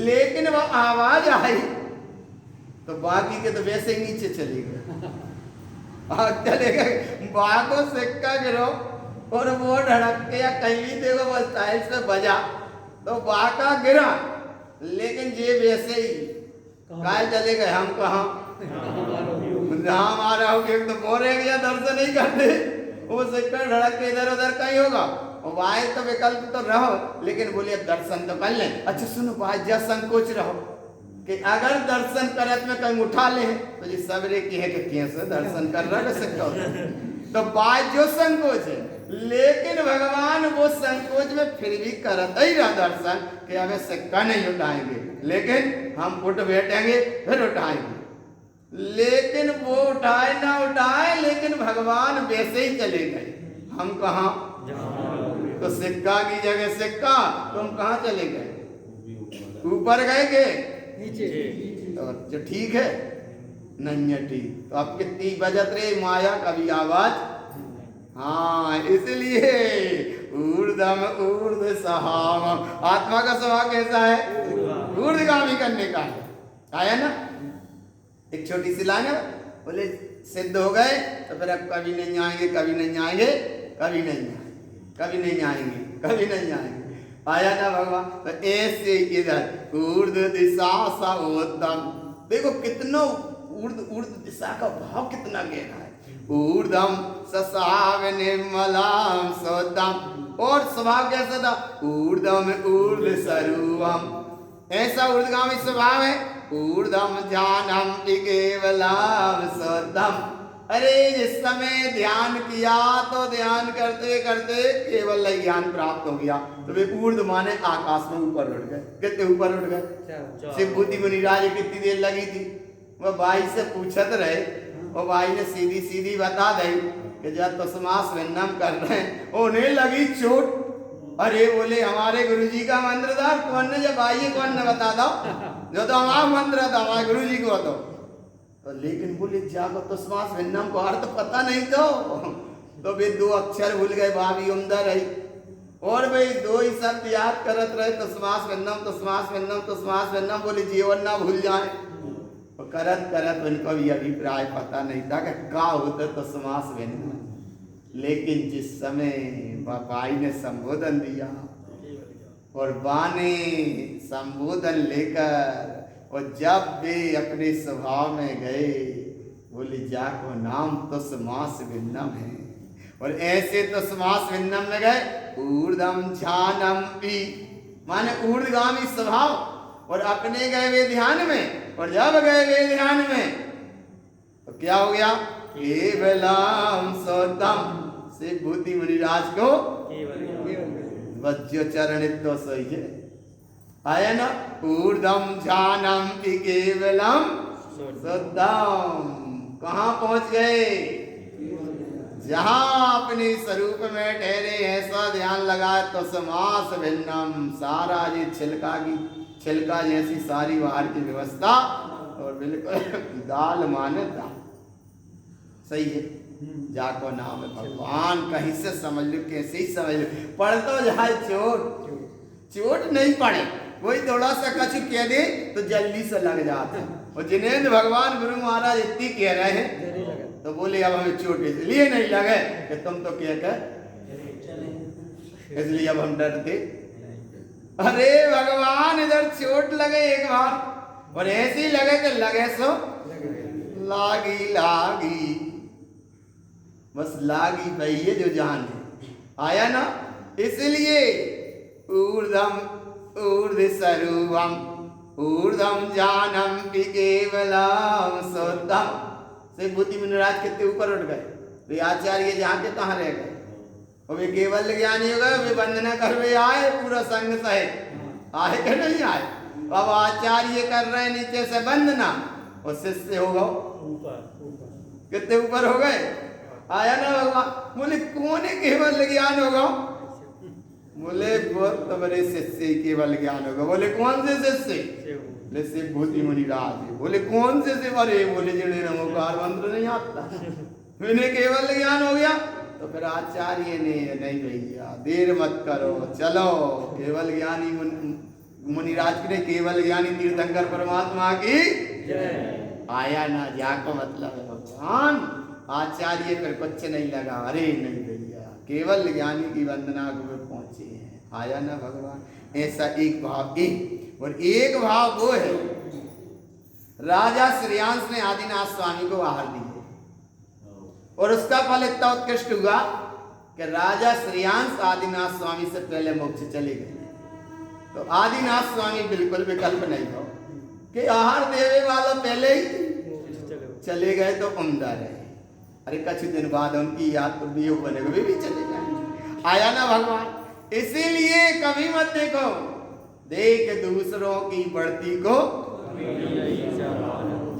लेकिन वो आवाज आई तो बाकी के तो वैसे ही नीचे चले गए। चले गए बाको सिक्का गिरो, और वो ढड़क के या कहीं भी देखो बस टाइल्स पे बजा तो बाका गिरा, लेकिन ये वैसे ही काय चले गए। हम कहाँ हमारा हो गया तो बोरे गया, दर्शन नहीं करते, वो सिक्का ढड़क के इधर उधर कहीं होगा, और वाय तो विकल्प तो रहो, लेकिन बोलिए दर्शन तो कर ले। अच्छा सुनो, बात जा संकोच रहो कि अगर दर्शन करत में कहीं उठा ले तो ये सबरे की है कि कैसे दर्शन कर रहा है सिक्का, तो बात जो संकोच है, लेकिन भगवान वो संकोच में फिर भी करता ही रहा दर्शन कि हमें सिक्का नहीं उठाएंगे, लेकिन हम उठ बैठेंगे फिर उठाएंगे। लेकिन वो उठाए ना उठाए, लेकिन भगवान वैसे ही चले गए। हम कहाँ, तो सिक्का की जगह सिक्का, तुम कहाँ चले गए, ऊपर गए के नीचे। तो जो ठीक है नहीं है ठीक, तो अब कितनी बजत रे माया कभी आवाज। हाँ, इसलिए ऊर्ध्वम ऊर्ध्व सहाम, आत्मा का स्वभाव कैसा है, ऊर्ध्वगामी करने का है। आया ना, एक छोटी सी लाइन है, बोले सिद्ध हो गए तो फिर अब कभी नहीं आएंगे, कभी नहीं आएंगे, कभी नहीं आएंगे, कभी नहीं आएंगे, कभी नहीं आएंगे। आया ना भगवान, तो ऐसे इधर ऊर्ध्व दिशा सहोत्तम, देखो कितना ऊर्ध्व दिशा का भाव कितना गहरा है। ऊर्ध्वम ससाव निर्मलाम सोतम, और स्वभाव कैसा था, ऊर्ध्वम ऊर्ध्व स्वरूपम, ऐसा ऊर्ध्वगामी स्वभाव है। ऊर्ध्वम ध्यानम केवलम सोतम, अरे जिस समय ध्यान किया तो ध्यान करते करते केवल ज्ञान प्राप्त हो गया, तो वे ऊर्ध्व माने आकाश में ऊपर उठ गए। कितने ऊपर उठ गए, शिवभूति मुनिराज कितनी देर लगी थी, वह भाई से पूछत रहे, और भाई ने सीधी सीधी बता दी कि जब तस्मास विन्नम कर रहे हैं, उन्हें लगी चोट। अरे बोले हमारे गुरुजी का मंत्र था, कौन ने, जब आइए कौन ने बता दो, जो तो हमारा मंत्र था हमारे गुरुजी को तो लेकिन बोले जागो तस्मास विन्नम को अर्थ पता नहीं तो वे दो अक्षर भूल गए, भाभी उमदा रही, और भाई दो ही शब्द याद करत रहे, तस्मास विन्नम तस्मास विन्नम तस्मास विन्नम, बोले जीवन ना भूल जाए। और करत करत उनको भी अभिप्राय पता नहीं था कि का होता तस्मास विन्नम, लेकिन जिस समय बाबाई ने संबोधन दिया और बाने संबोधन लेकर, और जब वे अपने स्वभाव में गए, बोले जाको नाम तस्मास विन्नम है, और ऐसे तस्मास विन्नम में गए। ऊर्ध्वम ध्यानम भी माने ऊर्ध्वगामी स्वभाव, और अपने गए वे ध्यान में, और जब गए वे ध्यान में तो क्या हो गया, केवलम सोतम, से बुद्धि मुनिराज को वज्र चरण तो सही है। आया ना, ऊर्ध्वम ध्यानम केवलम सोतम, कहाँ पहुंच गए, जहां अपने स्वरूप में ठहरे, ऐसा ध्यान लगाए तो समास भिन्नम, सारा ये छिलका जैसी सारी बाहर की व्यवस्था, और बिल्कुल दाल माने दाल, सही है। जाको नाम है भगवान, कहीं से समझ लो, कैसे ही समझ लो, पढ़ तो जाए चोट नहीं पड़े, कोई थोड़ा सा कछु कह दे तो जल्दी से लग जाता है। और जिन्हें भगवान गुरु महाराज इतनी कह रहे हैं, तो बोले अब हमें चोट इसलिए नहीं लगे कि तुम तो कह कर, इसलिए अब हम डरते। अरे भगवान इधर चोट लगे एक बार, और ऐसी लगे कि लगे सो लागी, बस लागी भई है जो जान है। आया ना, इसलिए ऊर्ध्वम ऊर्ध्व स्वरूपम, ऊर्ध्वम जानम पि केवलम शुद्धम। से बुद्धि मुनिराज कितने ऊपर उठ गए, वे आचार्य जहाँ के तहाँ रह गए, और वे केवल ज्ञानी हो गए। वे वंदना कर वे आए पूरा संग सहित, आए कि नहीं आए। अब आचार्य कर रहे नीचे से वंदना, और शिष्य हो गए कितने ऊपर हो गए। आया ना भगवान, बोले कौन है केवल ज्ञान होगा, बोले बहुत बड़े शिष्य केवल ज्ञान होगा। बोले कौन से शिष्य, बोले शिव भूति मुनिराज। बोले कौन से शिव, अरे बोले जिन्हें नमोकार मंत्र नहीं आता, इन्हें केवल ज्ञान हो गया। तो फिर आचार्य ने, नहीं भैया देर मत करो, चलो केवल ज्ञानी मुनिराज के केवल ज्ञानी तीर्थंकर परमात्मा की आया ना जाको मतलब है भगवान। आचार्य फिर कुछ नहीं लगा, अरे नहीं भैया केवल ज्ञानी की वंदना को पहुंचे हैं, आया ना भगवान। ऐसा एक भाव, एक और एक भाव वो है, राजा श्रेयांश ने आदिनाथ स्वामी को आहार दिए, और उसका फल इतना उत्कृष्ट हुआ कि राजा श्रेयांश आदिनाथ स्वामी से पहले मोक्ष चले गए। तो आदिनाथ स्वामी बिल्कुल विकल्प नहीं हो कि आहार देवे वाला पहले ही चले गए तो उम्दा रहे। अरे कुछ दिन बाद उनकी याद तो वियोग बनेगा, वे भी चले जाएंगे, आया ना भगवान। इसीलिए कभी मत देखो, देख दूसरों की बढ़ती को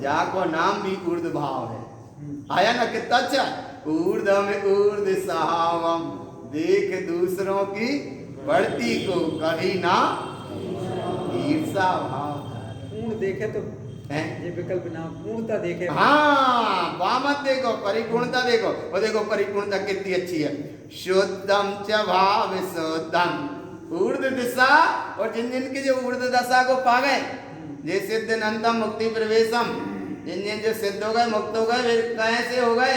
जाको नाम भी ऊर्ध्व भाव है, आया ना कितना अच्छा। ऊर्ध्व में ऊर्ध्व सहावम, देख दूसरों की बढ़ती को कभी ना ईर्षा भाव। पूर्ण देखे तो ये विकल्प ना, पूर्णता देखे। हाँ वामत देखो, परिपूर्णता देखो, और देखो परिपूर्णता कितनी अच्छी है। शुद्धम च भाव शुद्धम, ऊर्ध्व दिशा, और जिन जिन की जो ऊर्ध्व दशा को पा गए, जे सिद्ध अनंतम मुक्ति प्रवेशम, जिन जिन जो सिद्ध हो गए मुक्त हो गए, वे कैसे हो गए,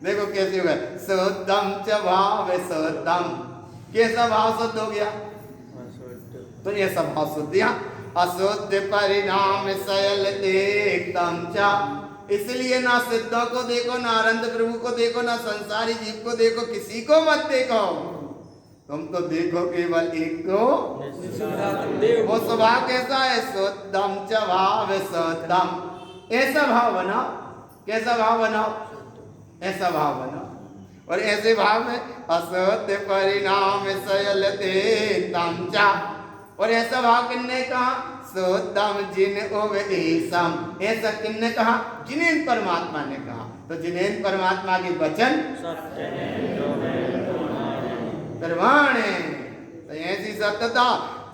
देखो कैसे हो गए। शुद्धम च भाव शुद्धम, कैसा भाव शुद्ध हो गया, तो ये सब भाव शुद्ध दिया। अशुद्ध परिणाम शयल देखतम चा, इसलिए ना सिद्धों को देखो, ना आनंद प्रभु को देखो, ना संसारी जीव को देखो, किसी को मत देखो, तुम तो देखो केवल एक को। वो स्वभाव कैसा है, शुद्धम च भाव शुद्धम, ऐसा भाव बनाओ। कैसा भाव बनाओ, ऐसा भाव बनाओ। और ऐसे भाव में अशुद्ध परिणाम शयल देखतम चा, और ऐसा भाव किन्ने कहा, शुद्धम जिन ओवेशम, ऐसा किन्ने कहा, जिनेन परमात्मा ने कहा। तो जिनेन परमात्मा के वचन प्रमाण है, तो ऐसी सत्यता।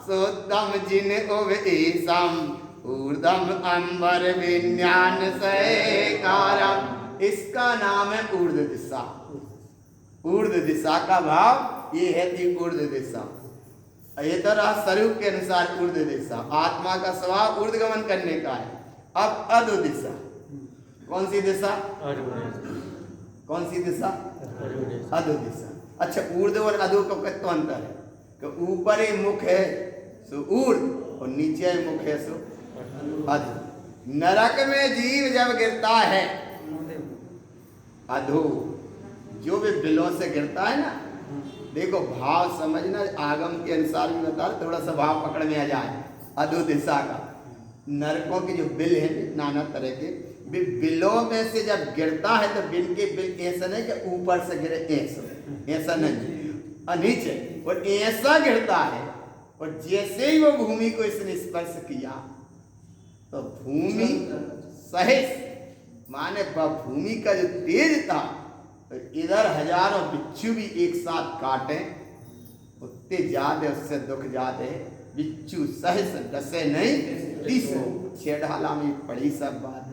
शुद्धम जिन ओवेशम ऊर्ध्वम अंबर विज्ञान सहकारम, इसका नाम है ऊर्ध्व दिशा। ऊर्ध्व दिशा का भाव ये है कि ऊर्ध्व दिशा, ये तो रहा स्वरूप के अनुसार ऊर्ध्व दिशा, आत्मा का स्वभाव ऊर्ध्वगमन करने का है। अब अधो दिशा, कौन सी दिशा, कौन सी दिशा, अधो दिशा। अच्छा ऊर्ध्व और अधो का कितना अंतर है, कि ऊपर ही मुख है सो ऊर्ध्व, और नीचे मुख है सो अधो। नरक में जीव जब गिरता है अधो, जो भी बिलों से गिरता है ना, देखो भाव समझना, आगम के अनुसार भी बता रहे, थोड़ा सा भाव पकड़ में आ जाए। अधो दिशा का नरकों के जो बिल है नाना तरह के, बिलों में से जब गिरता है तो बिल के बिल ऐसा नहीं कि ऊपर से गिरे, ऐसा नहीं, नीचे, और ऐसा गिरता है। और जैसे ही वो भूमि को इसने स्पर्श किया तो भूमि सहित, माने भूमि का जो तेज था, तो इधर हजारों बिच्छू भी एक साथ काटे, उतने ज्यादा उससे दुख जाते, बिच्छू सहस डसे नहीं तीसो, छेड़ाला में पड़ी सब बात।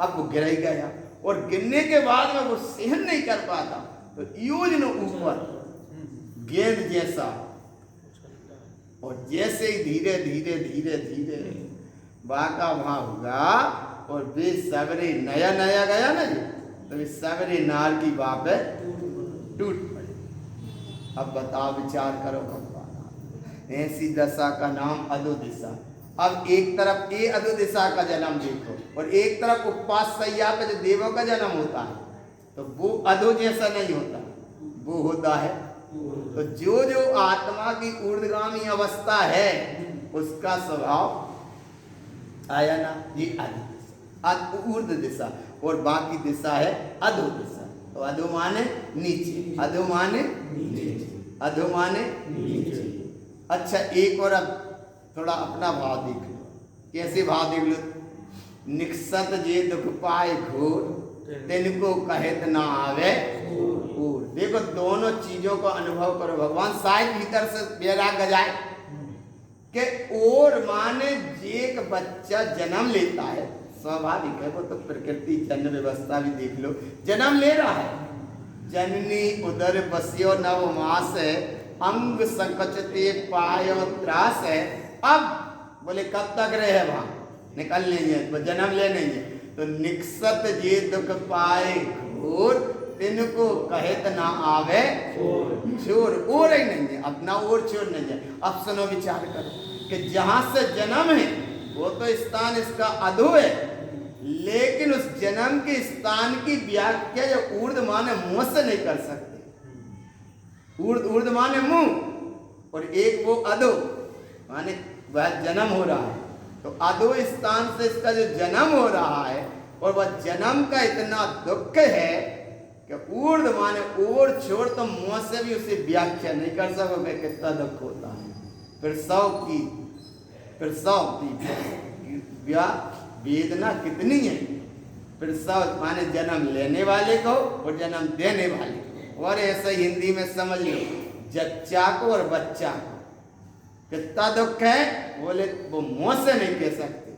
अब वो गिर गया, और गिरने के बाद में वो सहन नहीं कर पाता, तो योजन ऊपर गेंद जैसा, और जैसे ही धीरे धीरे धीरे धीरे बाका वहां होगा, और वे सवरे नया नया गया ना जी, तो वे सवरे नार की बाप है टूट पड़े। अब बताओ, विचार करो भगवान, ऐसी दशा का नाम अधो दिशा। अब एक तरफ ये अधो दिशा का जन्म देखो, और एक तरफ उपवास सैया पे जो देवों का जन्म होता है, तो वो अधो जैसा नहीं होता, वो होता है। तो जो जो आत्मा की ऊर्ध्वगामी अवस्था है, उसका स्वभाव आया ना, ये आदि दिशा, ऊर्ध्व दिशा, और बाकी दिशा है अधो दिशा। तो अधो माने नीचे, अधो माने नीचे, अधो माने नीचे। अच्छा, एक और अब थोड़ा अपना भाव देख लो, कैसे भाव देख लो। निक्सत जे दुख पाए घोर, तिनको कहत ना आवे और। देखो दोनों चीजों को अनुभव करो, भगवान शायद भीतर से बैराग जाए कि और माने एक बच्चा जन्म लेता है, स्वाभाविक है, वो तो प्रकृति जन्म व्यवस्था भी देख लो, जन्म ले रहा है। जननी उदर बसियो नव मास है, अंग संकचते पायो त्रास है। अब बोले कब तक रहे वहां, निकल नहीं है, वो जन्म ले नहीं है। तो निक्सत जे दुख पाए घोर, तिनको कहत ना आवे छोर। और ही नहीं है, अपना और छोर नहीं है। अब सुनो, विचार करो कि जहां से जन्म है वो तो स्थान इसका अधो है, लेकिन उस जन्म के स्थान की व्याख्या जो ऊर्ध्व माने मुंह से नहीं कर सकते। ऊर्ध्व माने मुंह, और एक वो अधो माने वह जन्म हो रहा है। तो अधो स्थान से इसका जो जन्म हो रहा है, और वह जन्म का इतना दुख है कि ऊर्ध्व माने और छोड़, तो मुंह से भी उसे व्याख्या नहीं कर सकोगे कितना दुख होता है। फिर सौ की वेदना कितनी है। फिर सौ माने जन्म लेने वाले को और जन्म देने वाले को। और ऐसा हिंदी में समझ लो, जच्चा को और बच्चा को कितना दुख है, बोले वो मुंह से नहीं कह सकते।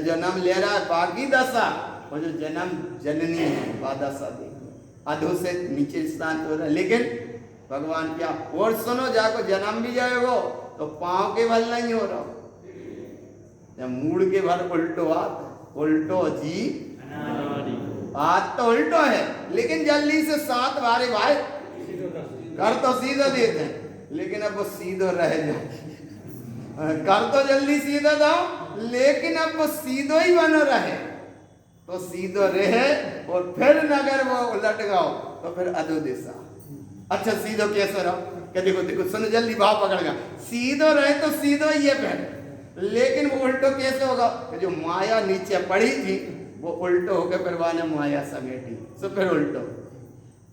जन्म ले रहा है बाकी दशा, और जो जन्म जननी है वह दशा देखो, अधो से नीचे स्थान हो रहा है। लेकिन भगवान क्या, और सुनो, जाको जन्म भी जाएगो तो पांव के बल नहीं हो रहा, जब मूड़ के भर उल्टो हाथ, उल्टो जी हाथ तो उल्टो है, लेकिन जल्दी से 7 बारे भाई कर तो सीधा देते हैं, लेकिन अब वो सीधो रह जाए। कर तो जल्दी सीधा दो, लेकिन अब वो सीधो ही बनो रहे, तो सीधो रहे, और फिर अगर वो उलट गाओ तो फिर अधो दिशा। अच्छा, सीधो कैसे रहो, क्या देखो देखो सुनो, जल्दी भाव पकड़ेगा। सीधो रहे तो सीधो ही है फिर, लेकिन वो उल्टो कैसे होगा, जो माया नीचे पड़ी थी वो उल्टो होकर फिर वाने माया समेटी, तो फिर उल्टो।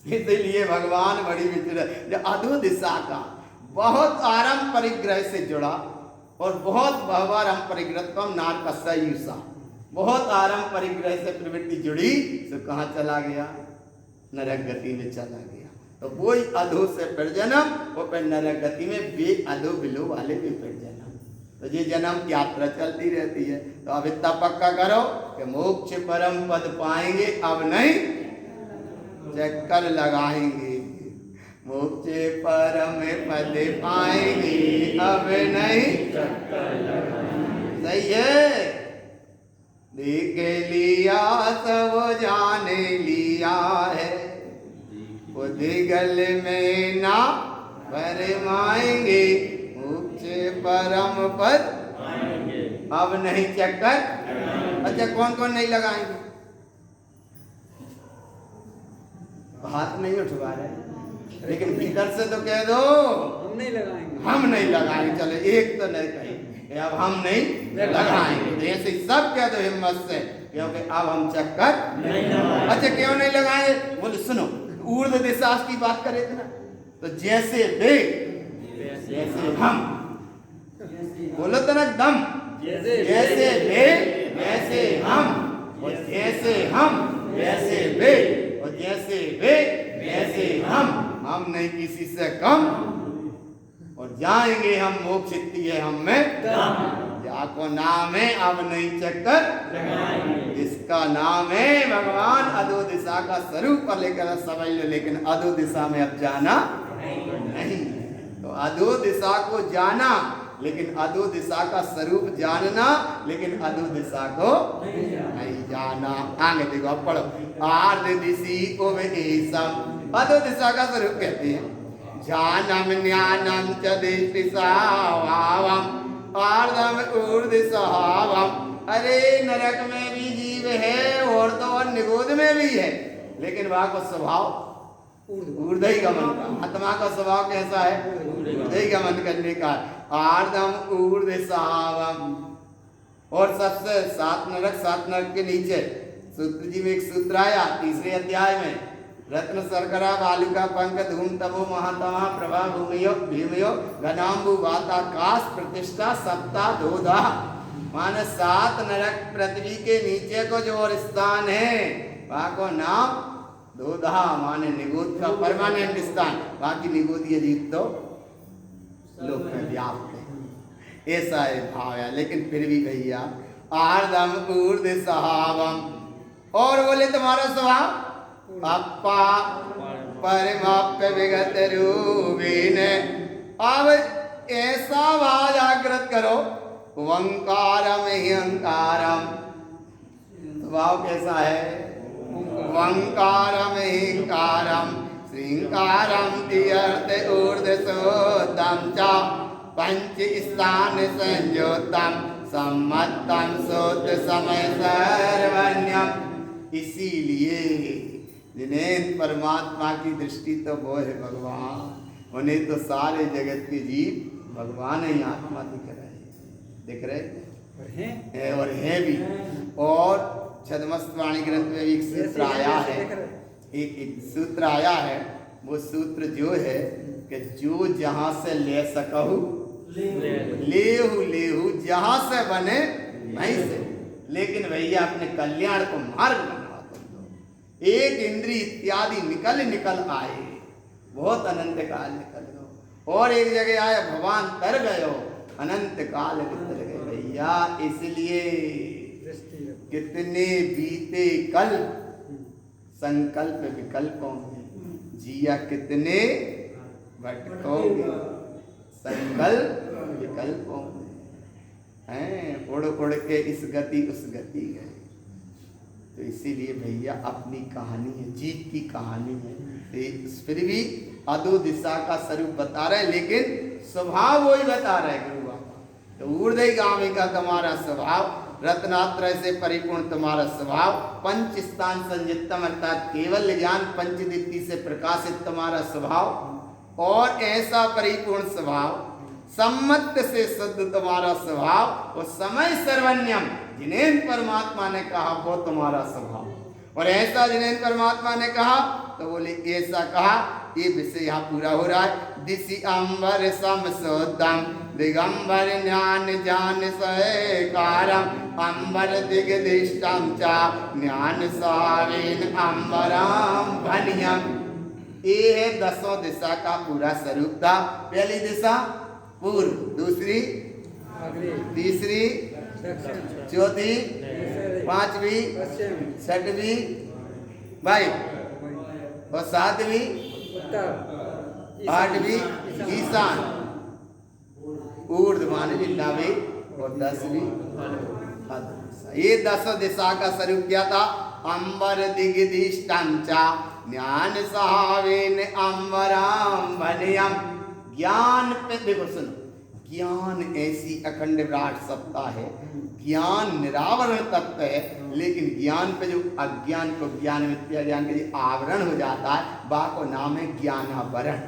इसलिए भगवान बड़ी विचित्र, जो अधो दिशा का बहुत आरंभ परिग्रह से जुड़ा, और बहुत बहुवारंभ परिग्रह नारकसा, बहुत आरंभ परिग्रह से प्रवृत्ति जुड़ी, तो कहाँ चला गया, नरक गति में चला गया। तो वही अधो से फिर जन्म, और फिर नरक गति में बे अधो बिलो वाले भी फिर जन्म। तो ये जन्म की यात्रा चलती रहती है। तो अब इतना पक्का करो कि मोक्ष परम पद पाएंगे, अब नहीं चक्कर लगाएंगे। मोक्ष परम पद पाएंगे, अब नहीं चक्कर लगाएंगे। सही है, देख लिया सब जाने लिया है, दिगल में ना फरमाएंगे, मोक्ष परम पद अब नहीं चक्कर। अच्छा, कौन कौन नहीं लगाएंगे, हाथ नहीं उठवा रहे, लेकिन भीतर से तो कह दो हम नहीं लगाएंगे, हम नहीं लगाएंगे। चलो एक तो नहीं कही, अब हम नहीं लगाएंगे, तो ऐसे सब कह दो हिम्मत से, क्योंकि अब हम चक्कर नहीं लगाएंगे। अच्छा, क्यों नहीं लगाएंगे, बोले सुनो, ऊर्ध्व दिशा की बात करें ना, तो जैसे वे जैसे हम, बोलो तो ना दम, जैसे वे वैसे हम, और जैसे हम वैसे वे, और जैसे वे वैसे हम नहीं किसी से कम, और जाएंगे हम मोक्ष है हम में जाको नाम है अब नहीं चक्कर, इसका नाम है भगवान अधो दिशा का स्वरूप पर लेकर समझ लो। लेकिन अधो दिशा में अब जाना नहीं, तो अधो दिशा को जाना, लेकिन अधो दिशा का स्वरूप जानना, लेकिन अधो दिशा को नहीं जाना। आगे देखो, अब पढ़ो, आर्ध दिशी उपदेशम, अधो दिशा का स्वरूप कहते हैं ज्ञानम ज्ञानम च दिशावावम आर्धम ऊर्ध सहावम। अरे नरक में भी जीव है, और तो और निगोद में भी है, लेकिन वहां का स्वभाव ऊर्ध्व गमन का, आत्मा का स्वभाव कैसा है, ऊर्ध्व गमन करने का। आर्धम ऊर्ध सहावम, और सबसे 7 नरक के नीचे सूत्र जी में एक सूत्र आया 3रे अध्याय में, रत्न शर्करा बालिका पंक धूम तमो महातमा प्रभा भूमियो भीमयो घनाम्बु वाताकाश प्रतिष्ठा सप्ता धोधा। माने 7 नरक पृथ्वी के नीचे को जो और स्थान है वहाँ को नाम धोधा, माने निगोद का परमानेंट स्थान। बाकी निगोदी अजीत तो लोक में व्याप्त है, ऐसा है भाव है। लेकिन फिर भी भैया आर्दम ऊर्द सहावम, और बोले तुम्हारा स्वभाव अपा परमाप्य विगत रूपीन। अब ऐसा भाव जागृत करो, वंकारम ही अंकारम, स्वभाव कैसा है? वंकारम ही कारम श्रृंकारम तीर्थ ऊर्ध्वसोत्तम च पंच स्थान संयोतम सम्मतम सोत समय सर्वन्यम। इसीलिए जिन्हें परमात्मा की दृष्टि तो वो है भगवान, उन्हें तो सारे जगत के जीव भगवान ही आत्मा दिख रहे हैं और हैं भी। और छदमस्तवाणी ग्रंथ में भी एक सूत्र आया है, एक सूत्र आया है। वो सूत्र जो है कि जो जहां से ले सकहु लेहु लेहु, जहां से बने वहीं से। लेकिन भैया अपने कल्याण को मार्ग बनाओ तुम लोग। एक इंद्री इत्यादि निकल आए, बहुत अनंत काल निकल गए, और एक जगह आए भगवान तर गयो, अनंत काल निकल गए भैया। इसलिए कितने बीते कल संकल्प विकल्पों में जिया, कितने भटकोगे संकल्प विकल्पों में हैं, उड़ उड़ के इस गति उस गति गए। तो इसीलिए भैया अपनी कहानी है, जीत की कहानी है। फिर भी अधो दिशा का स्वरूप बता रहे, लेकिन स्वभाव वही बता रहे गुरु बाबा। तो ऊर्ध्वगामी का तुम्हारा स्वभाव, रत्नात्रय से परिपूर्ण तुम्हारा स्वभाव, पंच स्थान संजितम अर्थात केवल ज्ञान पंचदीप्ति से प्रकाशित तुम्हारा स्वभाव, और ऐसा परिपूर्ण स्वभाव, सम्मत से शुद्ध तुम्हारा स्वभाव, और समय सर्वन्यम जिन्हें परमात्मा ने कहा वो तुम्हारा स्वभाव। और ऐसा जिन्हें परमात्मा ने कहा तो बोले ऐसा कहा, ये विषय यहाँ पूरा हो रहा है। दिशि अंबर सम सोदम दिगंबर ज्ञान जान सकारम अंबर दिगदिष्टम चा ज्ञान सावीन अंबराम भनियम। ये है 10 दिशा का पूरा स्वरूप था। पहली दिशा पूर्व, दूसरी तीसरी चौथी पांचवी छठवीं भाई और सातवीं आठवीं ईशान, ऊर्ध्व मानवी नावे और 10वीं। ये 10 दिशा का स्वरूप क्या था? अंबर दिगदिष्टंचा ज्ञान सहावेन अंबराम भनियम। ज्ञान पे देखो सुनो, ज्ञान ऐसी अखंड विराट सत्ता है, ज्ञान निरावरण तत्व है, लेकिन ज्ञान पे जो अज्ञान को ज्ञान मिथ्या ज्ञान के जो आवरण हो जाता है बा को नाम है ज्ञानावरण।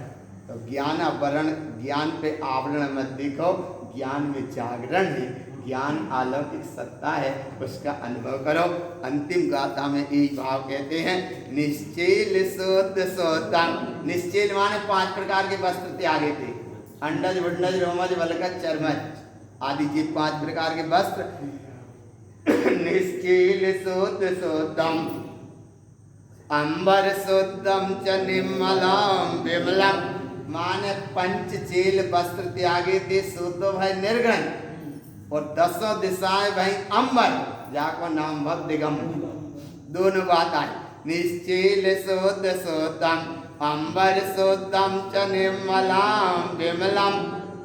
तो ज्ञानावरण, ज्ञान पे आवरण मत देखो, ज्ञान में जागरण है, ज्ञान अलौकिक सत्ता है, उसका अनुभव करो। अंतिम गाथा में एक भाव कहते हैं, निश्चेल सोत सोतम। निश्चेल माने 5 प्रकार के वस्त्र त्यागे थे, अंडज वुडनज रोमज वलकज चर्मज आदि जी 5 प्रकार के वस्त्र। निश्चेल सोत सोतम अंबर सोतम च निर्मलम विमलम। माने 5 चेल वस्त्र त्यागे थे, सोतो भाई निर्गण, और 10 दिशाएं भाई अंबर, जाको नाम भक्त दिगंबर। दोनों बात आई, निश्चेल सोत सोतम अंबर सोतम च निर्मलम विमलम।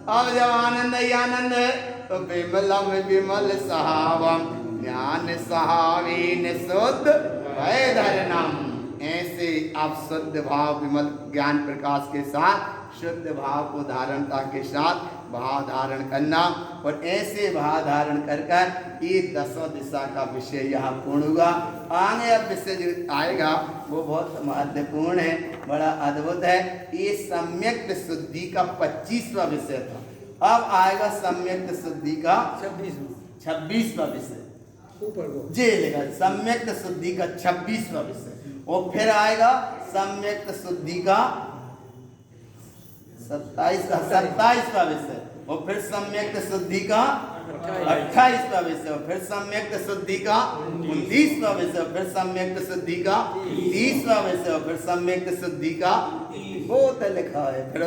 अब जब आनंद ही आनंद है तो विमलम विमल सहावम ज्ञान सहावीन शुद्ध वैधरणम। ऐसे आप शुद्ध भाव विमल ज्ञान प्रकाश के साथ शुद्ध भाव को धारणता के साथ भाव धारण करना, और ऐसे भाव धारण कर कर ये 10 दिशा का विषय यहाँ पूर्ण हुआ। आगे अब विषय जो आएगा वो बहुत महत्वपूर्ण है, बड़ा अद्भुत है। ये सम्यक शुद्धि का 25वां विषय था, अब आएगा सम्यक शुद्धि का 26वां विषय ऊपर वो जे लिखा सम्यक शुद्धि का 26वां विषय, और फिर आएगा सम्यक शुद्धि का 27वां विषय, और फिर सम्यक शुद्धि का 28वां विषय, और फिर सम्यक शुद्धि का 19वां विषय, और फिर सम्यक शुद्धि का 30वां विषय, और फिर सम्यक शुद्धि का बहुत लिखा है फिर